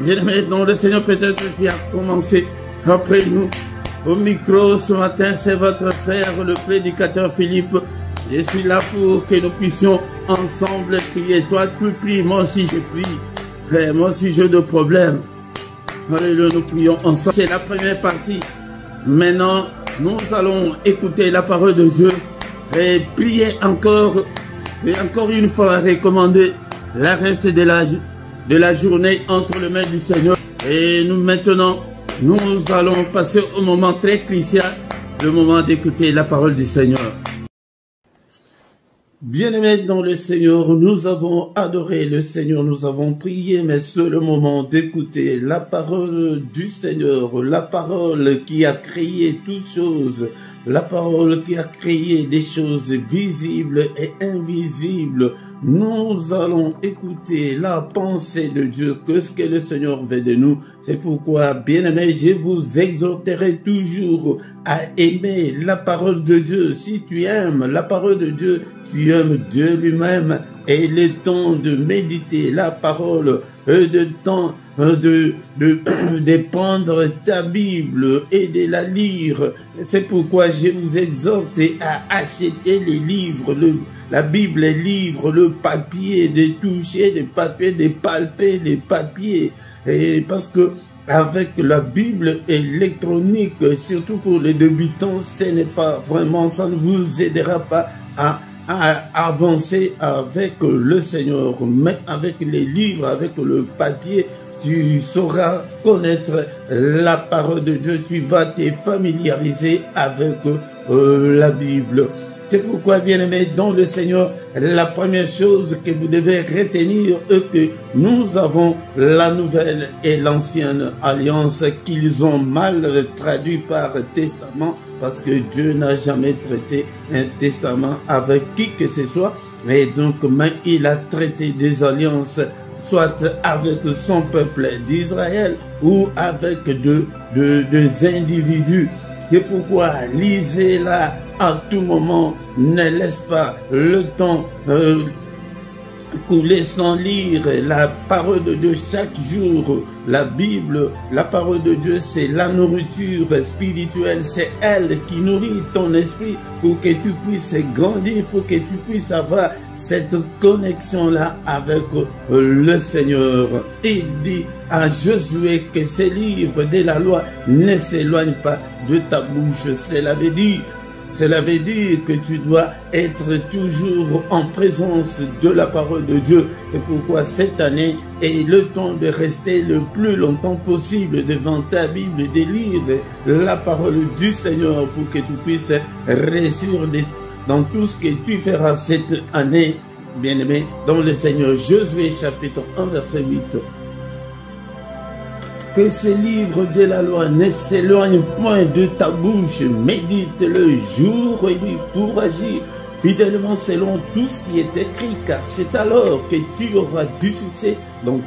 Bien-aimé, dans le Seigneur, peut-être qui a commencé après nous. Au micro ce matin, c'est votre frère, le prédicateur Philippe. Je suis là pour que nous puissions ensemble prier. Toi, tu pries, moi aussi je prie. Moi aussi j'ai des problèmes. Alléluia, nous prions ensemble. C'est la première partie. Maintenant, nous allons écouter la parole de Dieu et prier encore. Et encore une fois, recommander la reste de la journée entre les mains du Seigneur. Et nous maintenant, nous allons passer au moment très crucial, le moment d'écouter la parole du Seigneur. Bien-aimés dans le Seigneur, nous avons adoré le Seigneur, nous avons prié, mais c'est le moment d'écouter la parole du Seigneur, la parole qui a créé toutes choses, la parole qui a créé des choses visibles et invisibles. Nous allons écouter la pensée de Dieu, que ce que le Seigneur veut de nous. C'est pourquoi, bien-aimés, je vous exhorterai toujours à aimer la parole de Dieu. Si tu aimes la parole de Dieu, tu aimes Dieu lui-même, et il est temps de méditer la parole, de temps de prendre ta Bible et de la lire. C'est pourquoi je vous exhorte à acheter les livres, la Bible, les livres, le papier, de toucher les papiers, de palper les papiers. Et parce que avec la Bible électronique, surtout pour les débutants, ce n'est pas vraiment, ça ne vous aidera pas à avancer avec le Seigneur. Mais avec les livres, avec le papier, tu sauras connaître la parole de Dieu, tu vas te familiariser avec la Bible. C'est pourquoi, bien-aimés, dans le Seigneur, la première chose que vous devez retenir est que nous avons la nouvelle et l'ancienne alliance qu'ils ont mal traduit par testament, parce que Dieu n'a jamais traité un testament avec qui que ce soit. Et donc, mais il a traité des alliances, soit avec son peuple d'Israël ou avec des individus. C'est pourquoi lisez-la à tout moment, ne laisse pas le temps couler sans lire la parole de Dieu chaque jour. La Bible, la parole de Dieu, c'est la nourriture spirituelle, c'est elle qui nourrit ton esprit pour que tu puisses grandir, pour que tu puisses avoir cette connexion-là avec le Seigneur. Il dit à Josué que ces livres de la loi ne s'éloignent pas de ta bouche. Cela veut dire que tu dois être toujours en présence de la parole de Dieu. C'est pourquoi cette année est le temps de rester le plus longtemps possible devant ta Bible, de lire la parole du Seigneur pour que tu puisses réussir dans tout ce que tu feras cette année, bien-aimé, dans le Seigneur. Josué chapitre 1 verset 8. Que ces livres de la loi ne s'éloignent point de ta bouche, médite-le jour et nuit pour agir fidèlement selon tout ce qui est écrit, car c'est alors que tu auras du succès dans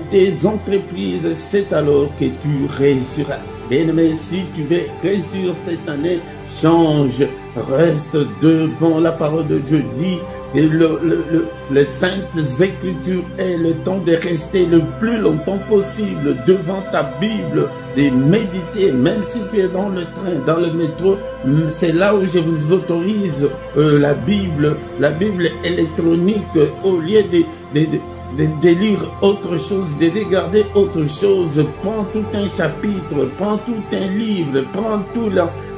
tes entreprises, c'est alors que tu réussiras. Bien-aimé, si tu veux réussir cette année, change, reste devant la parole de Dieu, lis les saintes écritures est le temps de rester le plus longtemps possible devant ta Bible, de méditer, même si tu es dans le train, dans le métro, c'est là où je vous autorise la Bible électronique, au lieu de lire autre chose, de regarder autre chose. Prends tout un chapitre, prends tout un livre, prends tout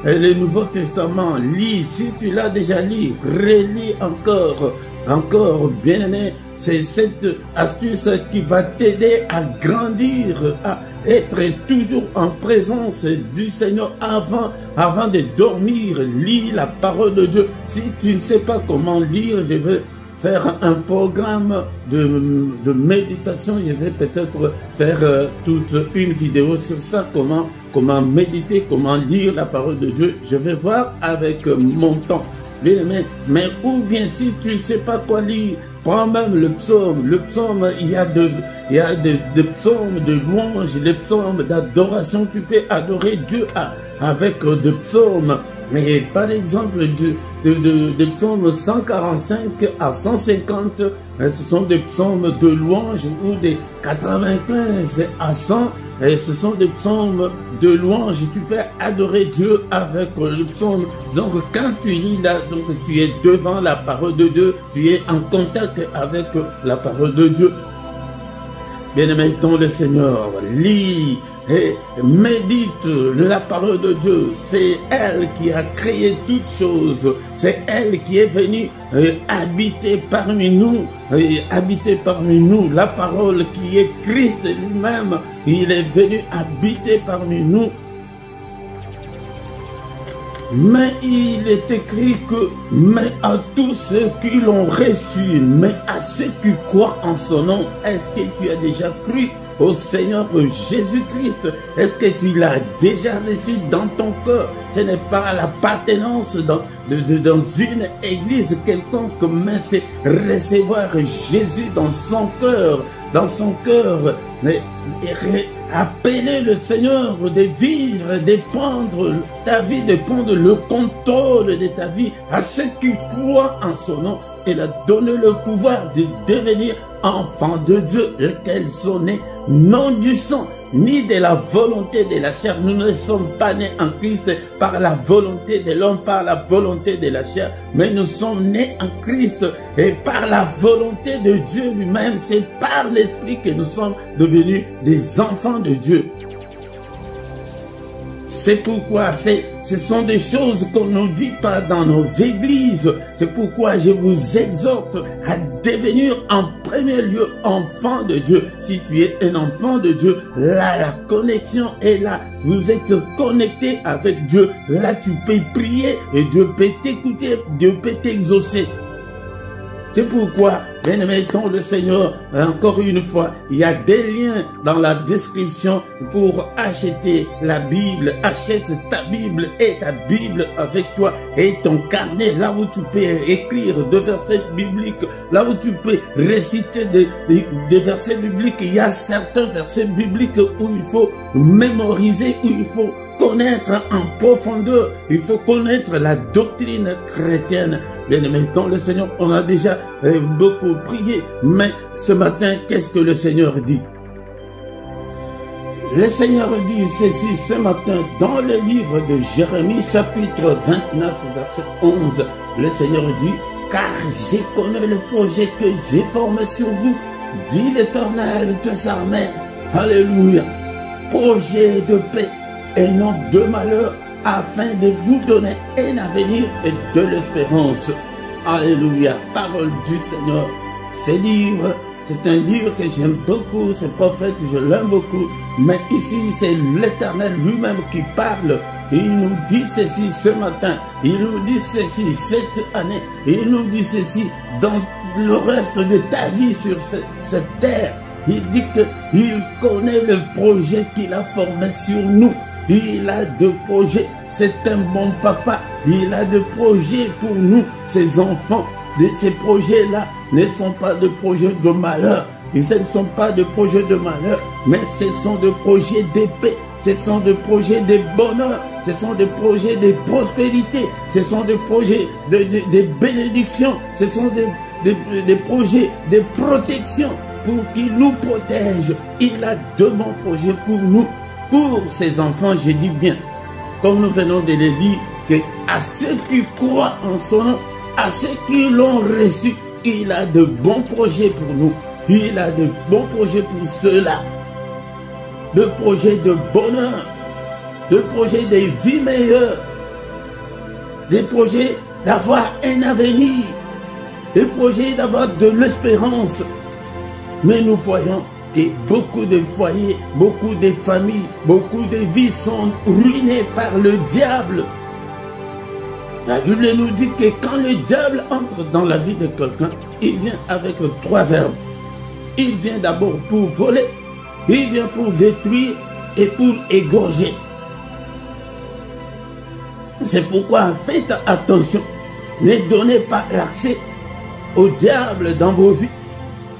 le Nouveau Testament, lis. Si tu l'as déjà lu, relis encore, bien aimé. C'est cette astuce qui va t'aider à grandir, à être toujours en présence du Seigneur avant de dormir. Lis la parole de Dieu. Si tu ne sais pas comment lire, je vais faire un programme de méditation. Je vais peut-être faire toute une vidéo sur ça, comment méditer, comment lire la parole de Dieu. Je vais voir avec mon temps. Mais ou bien si tu ne sais pas quoi lire, prends même le psaume. Le psaume, il y a des psaumes de louange, des psaumes d'adoration. Tu peux adorer Dieu avec des psaumes. Mais par exemple, des psaumes 145 à 150, ce sont des psaumes de louange, ou des 95 à 100, et ce sont des psaumes de louange. Tu peux adorer Dieu avec le psaume. Donc quand tu lis là, donc tu es devant la parole de Dieu, tu es en contact avec la parole de Dieu. Bien-aimé dans le Seigneur, lis et médite la parole de Dieu. C'est elle qui a créé toutes choses. C'est elle qui est venue habiter parmi nous. La parole qui est Christ lui-même. Il est venu habiter parmi nous. Mais il est écrit que, mais à tous ceux qui l'ont reçu, mais à ceux qui croient en son nom, est-ce que tu as déjà cru au Seigneur Jésus-Christ? Est-ce que tu l'as déjà reçu dans ton cœur? Ce n'est pas l'appartenance dans une église quelconque, mais c'est recevoir Jésus dans son cœur. Mais appeler le Seigneur de vivre, de prendre ta vie, de prendre le contrôle de ta vie à ceux qui croient en son nom. Il a donné le pouvoir de devenir enfants de Dieu, lesquels sont nés non du sang, ni de la volonté de la chair. Nous ne sommes pas nés en Christ par la volonté de l'homme, par la volonté de la chair, mais nous sommes nés en Christ et par la volonté de Dieu lui-même. C'est par l'Esprit que nous sommes devenus des enfants de Dieu. C'est pourquoi ce sont des choses qu'on ne nous dit pas dans nos églises. C'est pourquoi je vous exhorte à devenir en premier lieu enfant de Dieu. Si tu es un enfant de Dieu, là la connexion est là. Vous êtes connecté avec Dieu. Là tu peux prier et Dieu peut t'écouter, Dieu peut t'exaucer. C'est pourquoi, bien-aimé dans le Seigneur, encore une fois, il y a des liens dans la description pour acheter la Bible. Achète ta Bible et ta Bible avec toi et ton carnet, là où tu peux écrire des versets bibliques, là où tu peux réciter des versets bibliques. Il y a certains versets bibliques où il faut mémoriser, où il faut connaître en profondeur, il faut connaître la doctrine chrétienne. Bien-aimé dans le Seigneur, on a déjà beaucoup prié, mais ce matin, qu'est-ce que le Seigneur dit? Le Seigneur dit ceci ce matin dans le livre de Jérémie, chapitre 29, verset 11. Le Seigneur dit, car je connais le projet que j'ai formé sur vous, dit l'Éternel des armées. Alléluia. Projet de paix et non de malheur, afin de vous donner un avenir et de l'espérance. Alléluia. Parole du Seigneur. Ce livre, c'est un livre que j'aime beaucoup, ce prophète, je l'aime beaucoup. Mais ici, c'est l'Éternel lui-même qui parle. Il nous dit ceci ce matin. Il nous dit ceci cette année. Il nous dit ceci dans le reste de ta vie sur cette terre. Il dit qu'il connaît le projet qu'il a formé sur nous. Il a des projets, c'est un bon papa. Il a des projets pour nous, ses enfants. Ces projets-là ne sont pas des projets de malheur. Ce ne sont pas des projets de malheur, mais ce sont des projets de paix. Ce sont des projets de bonheur. Ce sont des projets de prospérité. Ce sont des projets de bénédiction. Ce sont des projets de protection pour qu'il nous protège. Il a de bons projets pour nous, pour ses enfants, je dis bien. Comme nous venons de le dire, que à ceux qui croient en son nom, à ceux qui l'ont reçu, il a de bons projets pour nous. Il a de bons projets pour ceux-là. De projets de bonheur, de projets de vie meilleure, des projets d'avoir un avenir, des projets d'avoir de l'espérance. Mais nous voyons que beaucoup de foyers, beaucoup de familles, beaucoup de vies sont ruinées par le diable. La Bible nous dit que quand le diable entre dans la vie de quelqu'un, il vient avec 3 verbes. Il vient d'abord pour voler, il vient pour détruire et pour égorger. C'est pourquoi faites attention, ne donnez pas l'accès au diable dans vos vies.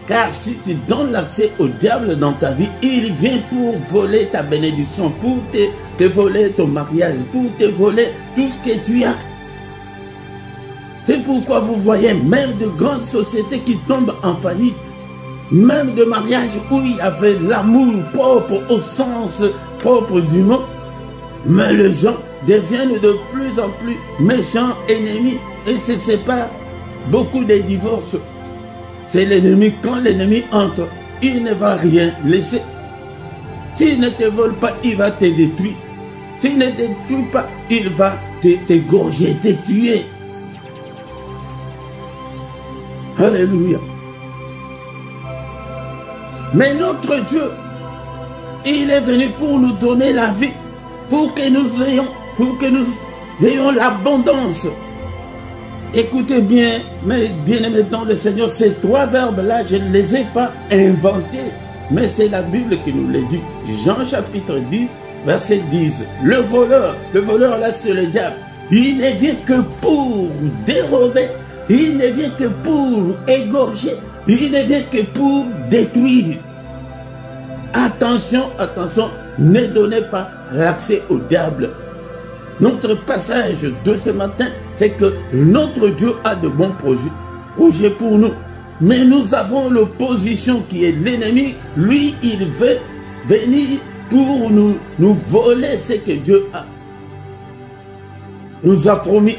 Car si tu donnes l'accès au diable dans ta vie, il vient pour voler ta bénédiction, pour te voler ton mariage, pour te voler tout ce que tu as. C'est pourquoi vous voyez même de grandes sociétés qui tombent en faillite, même de mariages où il y avait l'amour propre au sens propre du mot, mais les gens deviennent de plus en plus méchants, ennemis, et se séparent. Beaucoup de divorces. C'est l'ennemi. Quand l'ennemi entre, il ne va rien laisser. S'il ne te vole pas, il va te détruire. S'il ne te tue pas, il va t'égorger, te tuer. Alléluia. Mais notre Dieu, il est venu pour nous donner la vie, pour que nous ayons l'abondance. Écoutez bien, mes bien-aimés dans le Seigneur, ces 3 verbes-là, je ne les ai pas inventés, mais c'est la Bible qui nous les dit. Jean chapitre 10, verset 10. Le voleur là c'est le diable. Il ne vient que pour dérober, il ne vient que pour égorger, il ne vient que pour détruire. Attention, attention, ne donnez pas l'accès au diable. Notre passage de ce matin, c'est que notre Dieu a de bons projets pour nous. Mais nous avons l'opposition qui est l'ennemi. Lui, il veut venir pour nous voler ce que Dieu nous a promis.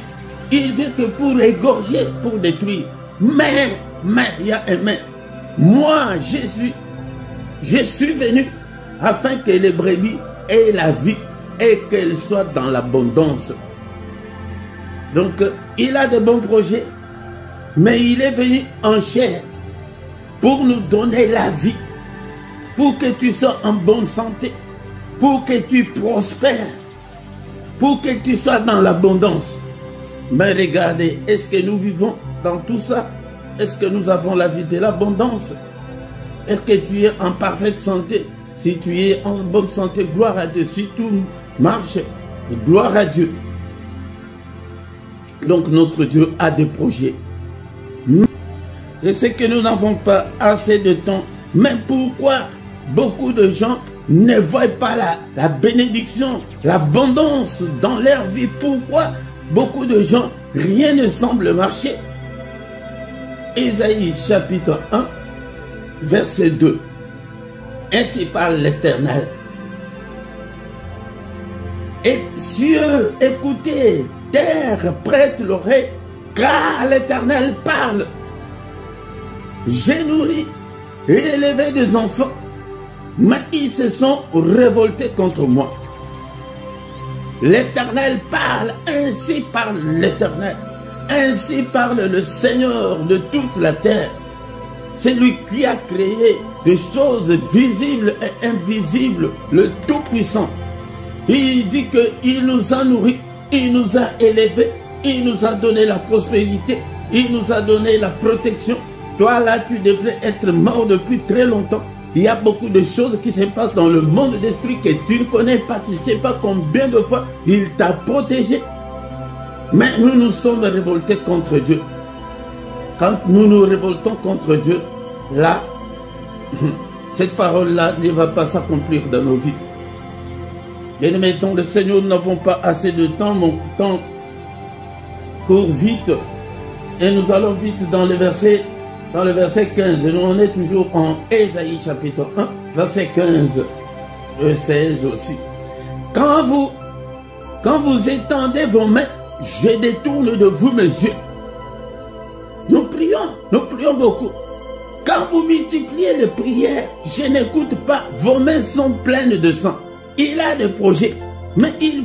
Il vient que pour égorger, pour détruire. Mais, il y a un mais. Moi, je suis venu afin que les brebis aient la vie et qu'elles soient dans l'abondance. Donc, il a de bons projets, mais il est venu en chair pour nous donner la vie, pour que tu sois en bonne santé, pour que tu prospères, pour que tu sois dans l'abondance. Mais regardez, est-ce que nous vivons dans tout ça? Est-ce que nous avons la vie de l'abondance? Est-ce que tu es en parfaite santé? Si tu es en bonne santé, gloire à Dieu. Si tout marche, gloire à Dieu. Donc notre Dieu a des projets. Et c'est que nous n'avons pas assez de temps. Mais pourquoi beaucoup de gens ne voient pas la bénédiction, l'abondance dans leur vie? Pourquoi beaucoup de gens, rien ne semble marcher? Ésaïe chapitre 1, verset 2. Ainsi parle l'Éternel. Et cieux, écoutez, terre, prête l'oreille, car l'Éternel parle. J'ai nourri et élevé des enfants, mais ils se sont révoltés contre moi. L'Éternel parle, ainsi parle l'Éternel. Ainsi parle le Seigneur de toute la terre. C'est lui qui a créé des choses visibles et invisibles, le Tout-Puissant. Il dit qu'il nous a nourris, il nous a élevés, il nous a donné la prospérité, il nous a donné la protection. Toi là, tu devrais être mort depuis très longtemps. Il y a beaucoup de choses qui se passent dans le monde d'esprit que tu ne connais pas. Tu ne sais pas combien de fois il t'a protégé. Mais nous nous sommes révoltés contre Dieu. Quand nous nous révoltons contre Dieu, là, cette parole-là ne va pas s'accomplir dans nos vies. Bien aimés, dans le Seigneur, nous n'avons pas assez de temps. Mon temps court vite. Et nous allons vite dans le verset 15. Et nous, on est toujours en Ésaïe chapitre 1, verset 15, 16 aussi. Quand vous étendez vos mains, je détourne de vous mes yeux. Nous prions beaucoup. Quand vous multipliez les prières, je n'écoute pas, vos mains sont pleines de sang. Il a des projets, mais il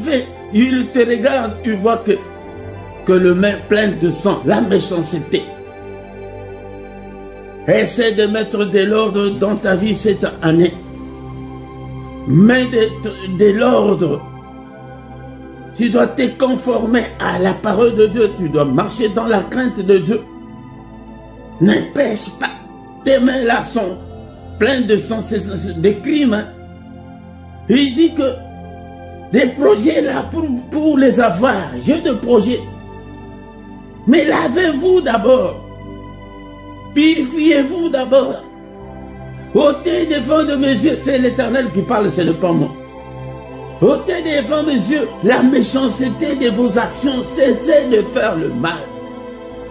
te regarde, il voit que le main pleine de sang, la méchanceté. Essaie de mettre de l'ordre dans ta vie cette année. Mets de l'ordre. Tu dois te conformer à la parole de Dieu. Tu dois marcher dans la crainte de Dieu. N'empêche pas. Tes mains là sont pleines de sang, c'est des crimes. Hein. Il dit que des projets là pour les avoir. J'ai des projets. Mais lavez-vous d'abord. Purifiez-vous d'abord. Ôtez devant de mes yeux. C'est l'Éternel qui parle, ce n'est pas moi. Ôtez devant mes yeux la méchanceté de vos actions. Cessez de faire le mal.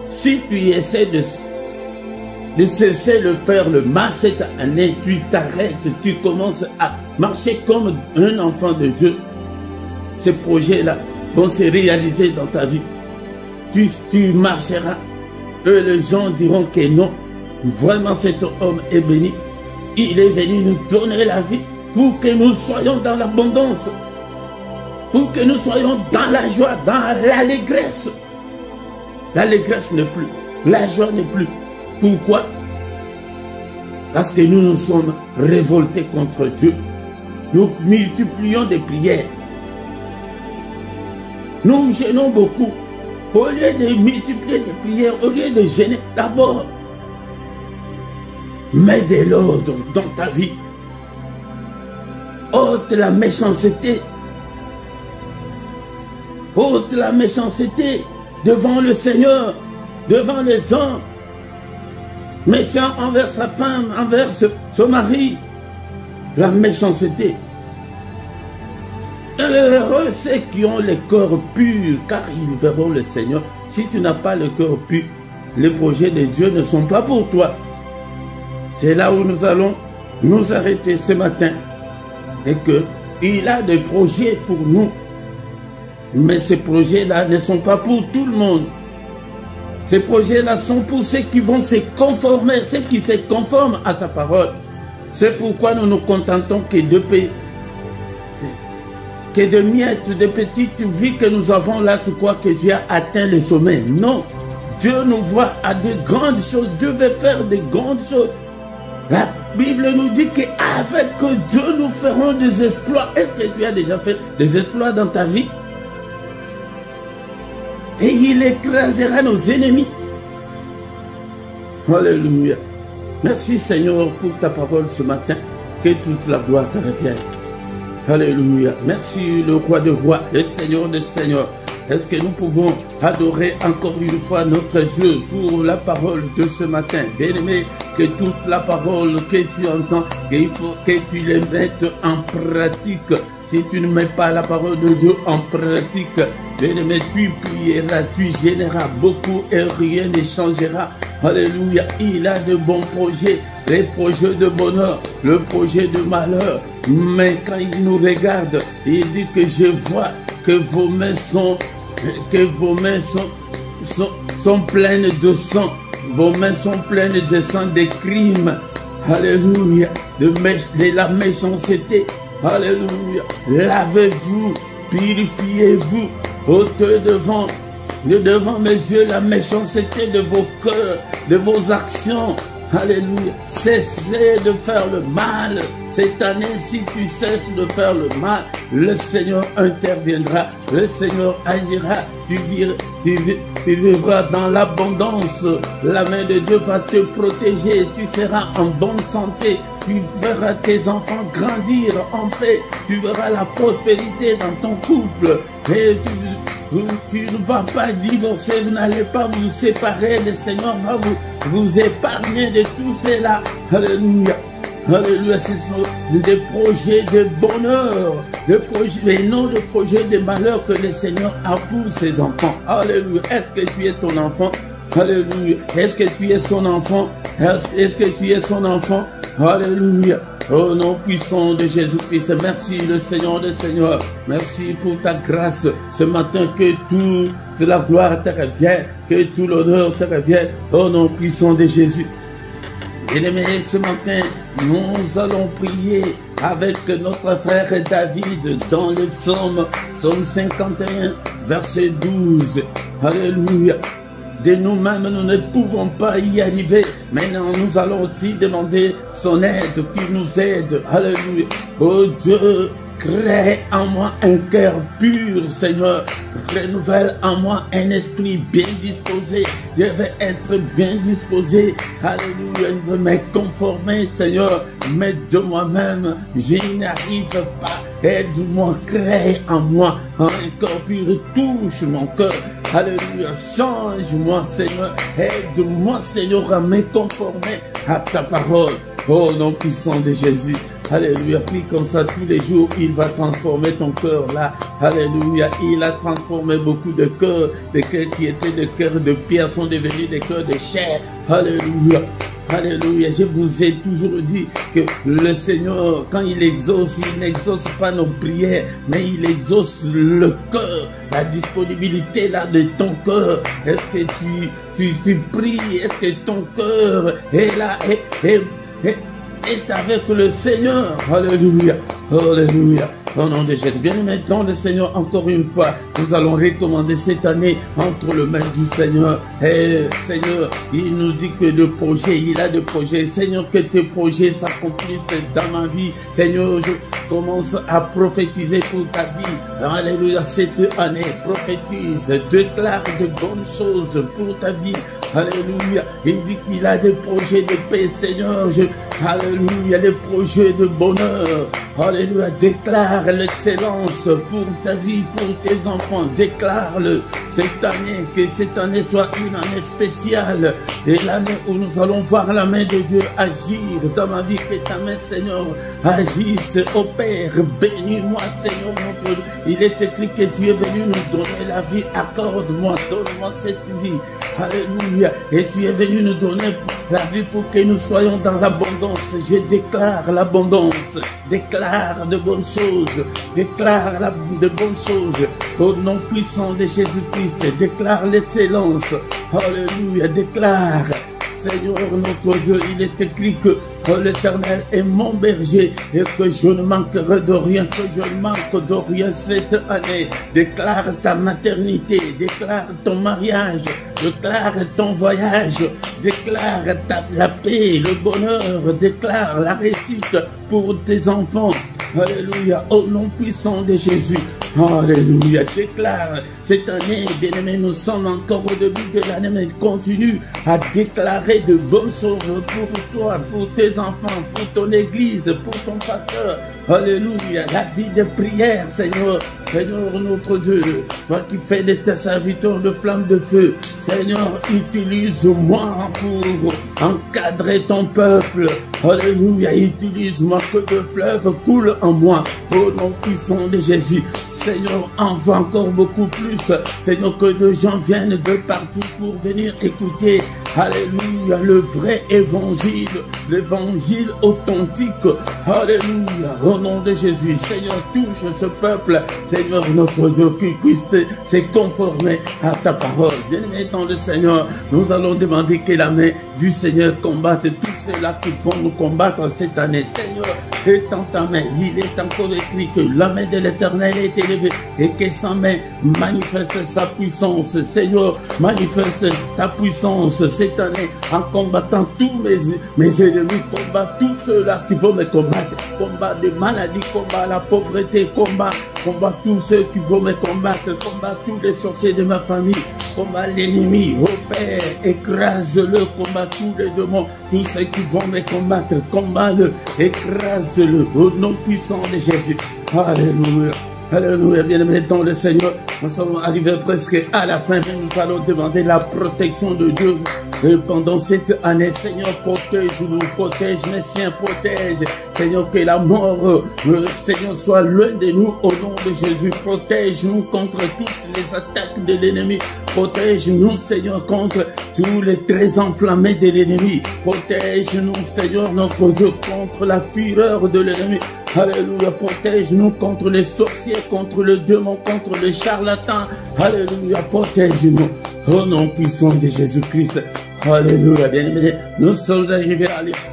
Si tu essaies de cesser de faire le mal cette année, tu t'arrêtes, tu commences à marcher comme un enfant de Dieu. Ces projets-là vont se réaliser dans ta vie. Tu marcheras. Eux, les gens diront que non. Vraiment, cet homme est béni. Il est venu nous donner la vie pour que nous soyons dans l'abondance. Pour que nous soyons dans la joie, dans l'allégresse. L'allégresse n'est plus. La joie n'est plus. Pourquoi? Parce que nous nous sommes révoltés contre Dieu. Nous multiplions des prières. Nous gênons beaucoup. Au lieu de multiplier des prières, au lieu de gêner, d'abord, mets de l'ordre dans ta vie. Ôte la méchanceté. Ôte la méchanceté devant le Seigneur, devant les hommes. Méchant envers sa femme, envers son mari. La méchanceté. Heureux ceux qui ont le cœur pur, car ils verront le Seigneur. Si tu n'as pas le cœur pur, les projets de Dieu ne sont pas pour toi. C'est là où nous allons nous arrêter ce matin. Et qu'il a des projets pour nous. Mais ces projets-là ne sont pas pour tout le monde. Ces projets-là sont pour ceux qui vont se conformer, ceux qui se conforment à sa parole. C'est pourquoi nous nous contentons que de miettes, de petites vies que nous avons là, tu crois que Dieu a atteint le sommet. Non. Dieu nous voit à de grandes choses. Dieu veut faire de grandes choses. La Bible nous dit qu'avec Dieu, nous ferons des exploits. Est-ce que tu as déjà fait des exploits dans ta vie? Et il écrasera nos ennemis. Alléluia. Merci Seigneur pour ta parole ce matin. Que toute la gloire te revienne. Alléluia. Merci le roi de rois, le Seigneur des seigneurs. Est-ce que nous pouvons adorer encore une fois notre Dieu pour la parole de ce matin? Bien-aimé, que toute la parole que tu entends, qu'il faut que tu les mettes en pratique. Si tu ne mets pas la parole de Dieu en pratique, bien-aimé, tu prieras, tu gêneras beaucoup et rien ne changera. Alléluia. Il a de bons projets, les projets de bonheur, le projet de malheur. Mais quand il nous regarde, il dit que je vois que vos mains sont pleines de sang. Vos mains sont pleines de sang, des crimes. Alléluia. De la méchanceté. Alléluia. Lavez-vous, purifiez-vous. Ôtez devant mes yeux la méchanceté de vos cœurs, de vos actions. Alléluia. Cessez de faire le mal. Cette année, si tu cesses de faire le mal, le Seigneur interviendra, le Seigneur agira, tu vivras dans l'abondance. La main de Dieu va te protéger, tu seras en bonne santé, tu verras tes enfants grandir en paix, tu verras la prospérité dans ton couple, et tu ne vas pas divorcer, vous n'allez pas vous séparer, le Seigneur va vous épargner de tout cela. Alléluia. Alléluia, ce sont des projets de bonheur, mais non des projets de malheur que le Seigneur a pour ses enfants. Alléluia. Est-ce que tu es ton enfant? Alléluia. Est-ce que tu es son enfant? Est-ce que tu es son enfant? Alléluia. Au nom puissant de Jésus-Christ, merci le Seigneur des Seigneurs. Merci pour ta grâce ce matin, que toute la gloire te revienne, que tout l'honneur te revienne. Au nom puissant de Jésus. Bien-aimés, ce matin, nous allons prier avec notre frère David dans le psaume 51, verset 12. Alléluia. De nous-mêmes, nous ne pouvons pas y arriver. Maintenant, nous allons aussi demander son aide, qu'il nous aide. Alléluia. Oh Dieu, crée en moi un cœur pur, Seigneur. Renouvelle en moi un esprit bien disposé. Je vais être bien disposé. Alléluia. Je veux me conformer, Seigneur. Mais de moi-même, je n'arrive pas. Aide-moi, crée en moi un cœur pur. Touche mon cœur. Alléluia. Change-moi, Seigneur. Aide-moi, Seigneur, à me conformer à ta parole. Oh, nom puissant de Jésus. Alléluia. Prie comme ça tous les jours. Il va transformer ton cœur là. Alléluia. Il a transformé beaucoup de cœurs. Des cœurs qui étaient des cœurs de pierre sont devenus des cœurs de chair. Alléluia. Alléluia. Je vous ai toujours dit que le Seigneur, quand il exauce, il n'exauce pas nos prières, mais il exauce le cœur, la disponibilité là de ton cœur. Est-ce que tu pries? Est-ce que ton cœur est là, est avec le Seigneur? Alléluia. Alléluia. Au nom de Jésus. Bien maintenant, le Seigneur, encore une fois, nous allons recommander cette année entre les mains du Seigneur. Et Seigneur, il nous dit que de projets, il a des projets. Seigneur, que tes projets s'accomplissent dans ma vie. Seigneur, je commence à prophétiser pour ta vie. Alléluia, cette année, prophétise, déclare de bonnes choses pour ta vie. Alléluia. Il dit qu'il a des projets de paix, Seigneur. Alléluia, des projets de bonheur. Alléluia. Déclare l'excellence pour ta vie, pour tes enfants. Déclare-le cette année, que cette année soit une année spéciale. Et l'année où nous allons voir la main de Dieu agir dans ma vie. Que ta main, Seigneur, agisse au Père. Bénis-moi, Seigneur, mon Dieu. Il est écrit que tu es venu nous donner la vie. Accorde-moi, donne-moi cette vie. Alléluia. Et tu es venu nous donner la vie pour que nous soyons dans l'abondance. Je déclare l'abondance. Déclare de bonnes choses. Déclare de bonnes choses. Au nom puissant de Jésus-Christ. Déclare l'excellence. Alléluia. Déclare. Seigneur notre Dieu, il est écrit que l'Éternel est mon berger et que je ne manquerai de rien, que je ne manque de rien cette année. Déclare ta maternité, déclare ton mariage, déclare ton voyage, déclare la paix, le bonheur, déclare la réussite pour tes enfants. Alléluia, au nom puissant de Jésus. Alléluia, déclare cette année, bien-aimés, nous sommes encore au début de l'année, mais continue à déclarer de bonnes choses pour toi, pour tes enfants, pour ton église, pour ton pasteur. Alléluia, la vie de prière, Seigneur, Seigneur notre Dieu, toi qui fais de tes serviteurs de flammes de feu, Seigneur, utilise-moi pour encadrer ton peuple. Alléluia, utilise-moi, que de fleuves coulent en moi, au nom puissant de Jésus. Seigneur, envoie encore beaucoup plus. Seigneur, que de gens viennent de partout pour venir écouter. Alléluia, le vrai évangile, l'évangile authentique. Alléluia, au nom de Jésus. Seigneur, touche ce peuple. Seigneur, notre Dieu, qui puisse se conformer à ta parole. Bien-aimé dans le Seigneur, nous allons demander que la main du Seigneur combatte tous ceux-là qui vont nous combattre cette année. Seigneur, étends ta main. Il est encore écrit que la main de l'Éternel est élevée et que sa main manifeste sa puissance. Seigneur, manifeste ta puissance cette année en combattant tous mes ennemis. Combat tous ceux-là qui vont me combattre. Combat des maladies, combat la pauvreté, combat tous ceux qui vont me combattre. Combat tous les sorciers de ma famille. Combat l'ennemi, oh Père, écrase-le, combat tous les démons, tous ceux qui vont me combattre, combat-le, écrase-le, au nom puissant de Jésus. Alléluia. Alléluia, bien-aimés dans le Seigneur, nous sommes arrivés presque à la fin, mais nous allons demander la protection de Dieu Et pendant cette année, Seigneur, protège-nous, protège mes siens, protège. Seigneur, que la mort, Seigneur, soit loin de nous au nom de Jésus. Protège-nous contre toutes les attaques de l'ennemi. Protège-nous, Seigneur, contre tous les traits enflammés de l'ennemi. Protège-nous, Seigneur, notre Dieu, contre la fureur de l'ennemi. Alléluia, protège-nous contre les sorciers, contre le démon, contre les charlatans. Alléluia, protège-nous. Au nom puissant de Jésus-Christ. Alléluia, bien-aimés, nous sommes arrivés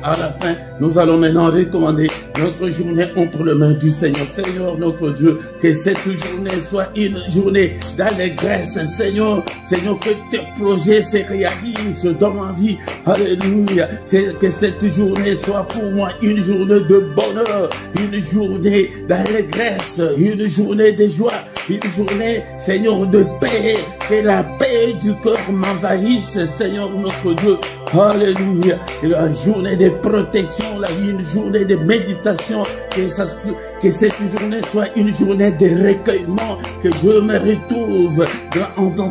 à la fin. Nous allons maintenant recommander notre journée entre les mains du Seigneur. Seigneur, notre Dieu, que cette journée soit une journée d'allégresse. Seigneur, que tes projets se réalisent dans ma vie. Alléluia. Que cette journée soit pour moi une journée de bonheur, une journée d'allégresse, une journée de joie, une journée, Seigneur, de paix. Que la paix du cœur m'envahisse, Seigneur, notre Dieu. Alléluia. Et la journée de protection, une journée de méditation, que cette journée soit une journée de recueillement, que je me retrouve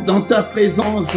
dans ta présence,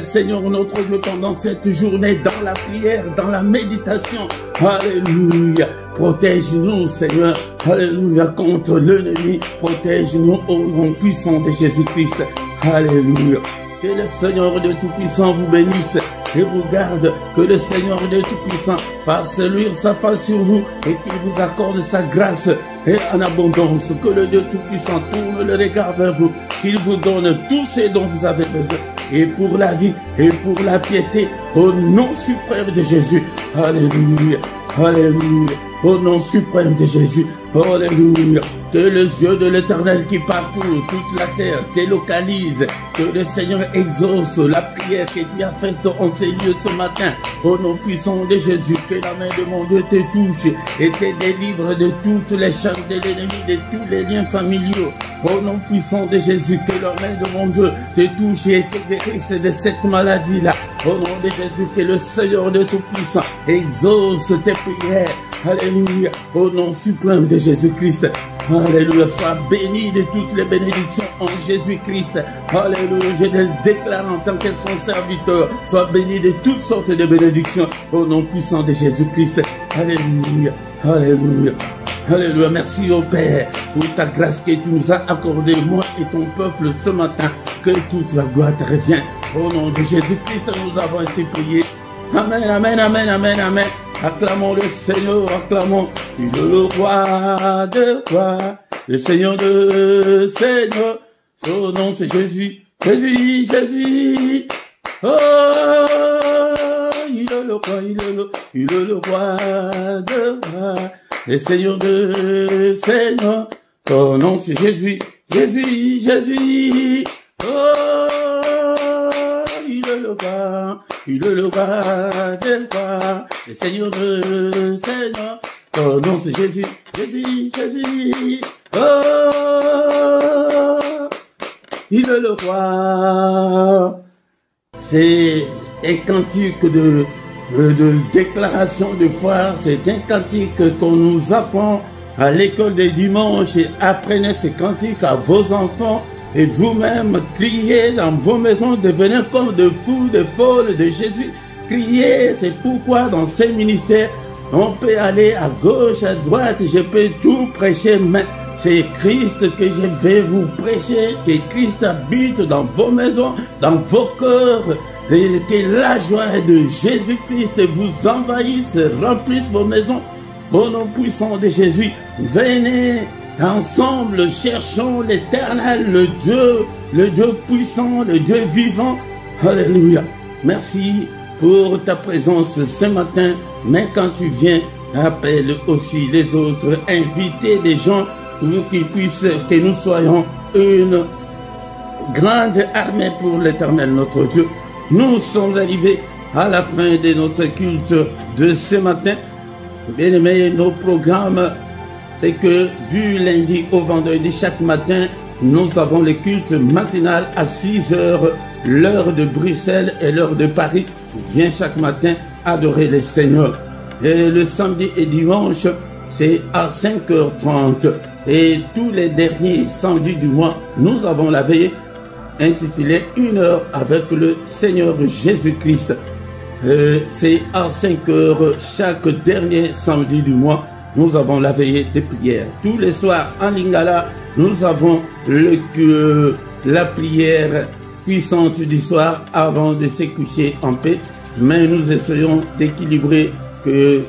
Seigneur notre Dieu, pendant cette journée, dans la prière, dans la méditation. Alléluia. Protège-nous, Seigneur. Alléluia. Contre l'ennemi. Protège-nous au nom puissant de Jésus-Christ. Alléluia. Que le Seigneur de Tout-Puissant vous bénisse et vous garde. Que le Seigneur de Tout-Puissant fasse luire sa face sur vous et qu'il vous accorde sa grâce et en abondance. Que le Dieu Tout-Puissant tourne le regard vers vous, qu'il vous donne tout ce dont vous avez besoin. Et pour la vie et pour la piété, au nom suprême de Jésus. Alléluia. Alléluia. Au nom suprême de Jésus. Alléluia. Que les yeux de l'Éternel qui parcourent toute la terre te localisent. Que le Seigneur exauce la prière que tu as faite en ces lieux ce matin. Au nom puissant de Jésus, que la main de mon Dieu te touche et te délivre de toutes les charges de l'ennemi, de tous les liens familiaux. Au nom puissant de Jésus, que la main de mon Dieu te touche et te guérisse de cette maladie-là. Au nom de Jésus, que le Seigneur de Tout-Puissant exauce tes prières. Alléluia. Au nom suprême de Jésus-Christ. Alléluia. Sois béni de toutes les bénédictions en Jésus-Christ. Alléluia. Je le déclare en tant que son serviteur. Sois béni de toutes sortes de bénédictions au nom puissant de Jésus-Christ. Alléluia. Alléluia. Alléluia. Merci au Père pour ta grâce que tu nous as accordée, moi et ton peuple ce matin. Que toute la gloire te revienne. Au nom de Jésus-Christ, nous avons ainsi prié. Amen, amen, amen, amen, amen. Acclamons le Seigneur, acclamons. Il est le roi de rois, le Seigneur de Seigneur. Son nom c'est Jésus, Jésus, Jésus. Oh, il est le roi, il est le roi de rois, le Seigneur de Seigneur. Son nom c'est Jésus, Jésus, Jésus. Oh, il est le roi. Il est le roi des rois, le Seigneur de Seigneur. Son nom c'est Jésus, Jésus, Jésus. Oh, il est le roi. C'est un cantique de déclaration de foi. C'est un cantique qu'on nous apprend à l'école des dimanches. Et apprenez ce cantique à vos enfants. Et vous-même, criez dans vos maisons, devenez comme de fous, de folles de Jésus. Criez, c'est pourquoi dans ces ministères, on peut aller à gauche, à droite, je peux tout prêcher, mais c'est Christ que je vais vous prêcher, que Christ habite dans vos maisons, dans vos cœurs, et que la joie de Jésus-Christ vous envahisse, remplisse vos maisons. Au nom puissant de Jésus, venez. Ensemble, cherchons l'Éternel, le Dieu puissant, le Dieu vivant. Alléluia. Merci pour ta présence ce matin. Mais quand tu viens, appelle aussi les autres. Invitez des gens pour qu'ils puissent, que nous soyons une grande armée pour l'Éternel, notre Dieu. Nous sommes arrivés à la fin de notre culte de ce matin. Bien-aimés, nos programmes, c'est que du lundi au vendredi, chaque matin, nous avons le culte matinal à 6 heures, l'heure de Bruxelles et l'heure de Paris. Viens chaque matin adorer le Seigneur. Et le samedi et dimanche, c'est à 5h30. Et tous les derniers samedis du mois, nous avons la veillée intitulée 1 heure avec le Seigneur Jésus-Christ. c'est à 5 heures chaque dernier samedi du mois. Nous avons la veillée des prières. Tous les soirs en Lingala, nous avons la prière puissante du soir avant de se coucher en paix. Mais nous essayons d'équilibrer que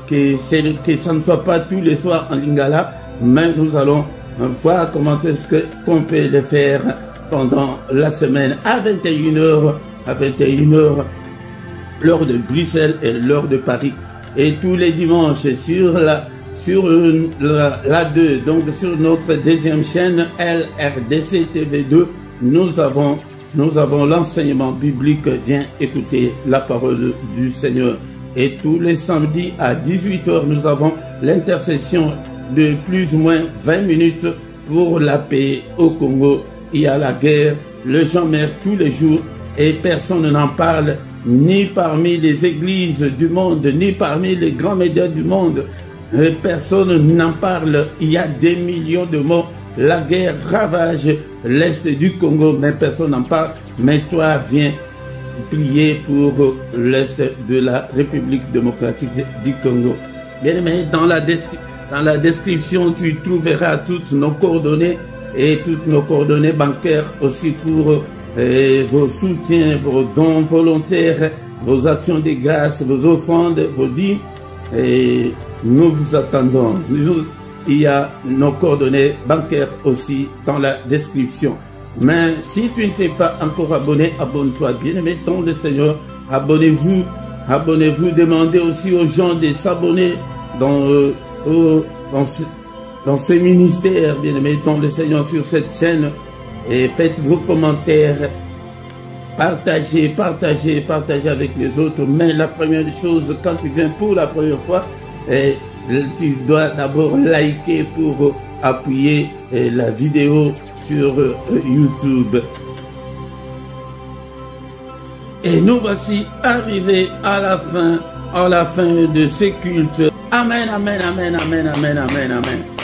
ça ne soit pas tous les soirs en Lingala, mais nous allons voir comment est-ce qu'on peut le faire pendant la semaine à 21h, l'heure de Bruxelles et l'heure de Paris. Et tous les dimanches sur la 2, donc sur notre deuxième chaîne LRDC TV2, nous avons l'enseignement biblique. Viens écouter la parole du Seigneur. Et tous les samedis à 18h, nous avons l'intercession de plus ou moins 20 minutes pour la paix au Congo. Il y a la guerre, le Jean-Mère tous les jours, et personne n'en parle, ni parmi les églises du monde, ni parmi les grands médias du monde. Personne n'en parle. Il y a des millions de morts. La guerre ravage l'est du Congo, mais personne n'en parle. Mais toi, viens prier pour l'est de la République démocratique du Congo. Bien aimé, dans la description, tu trouveras toutes nos coordonnées et toutes nos coordonnées bancaires aussi pour vos soutiens, vos dons volontaires, vos actions de grâce, vos offrandes, vos dîmes. Et nous vous attendons. Il y a nos coordonnées bancaires aussi dans la description. Mais si tu ne t'es pas encore abonné, abonne-toi. Bien-aimé dans le Seigneur, abonnez-vous. Abonnez-vous. Demandez aussi aux gens de s'abonner dans ces ministères, bien-aimé dans le Seigneur, sur cette chaîne. Et faites vos commentaires. Partagez avec les autres. Mais la première chose, quand tu viens pour la première fois, tu dois d'abord liker pour appuyer la vidéo sur YouTube. Et nous voici arrivés à la fin de ce culte. Amen, amen, amen, amen, amen, amen, amen.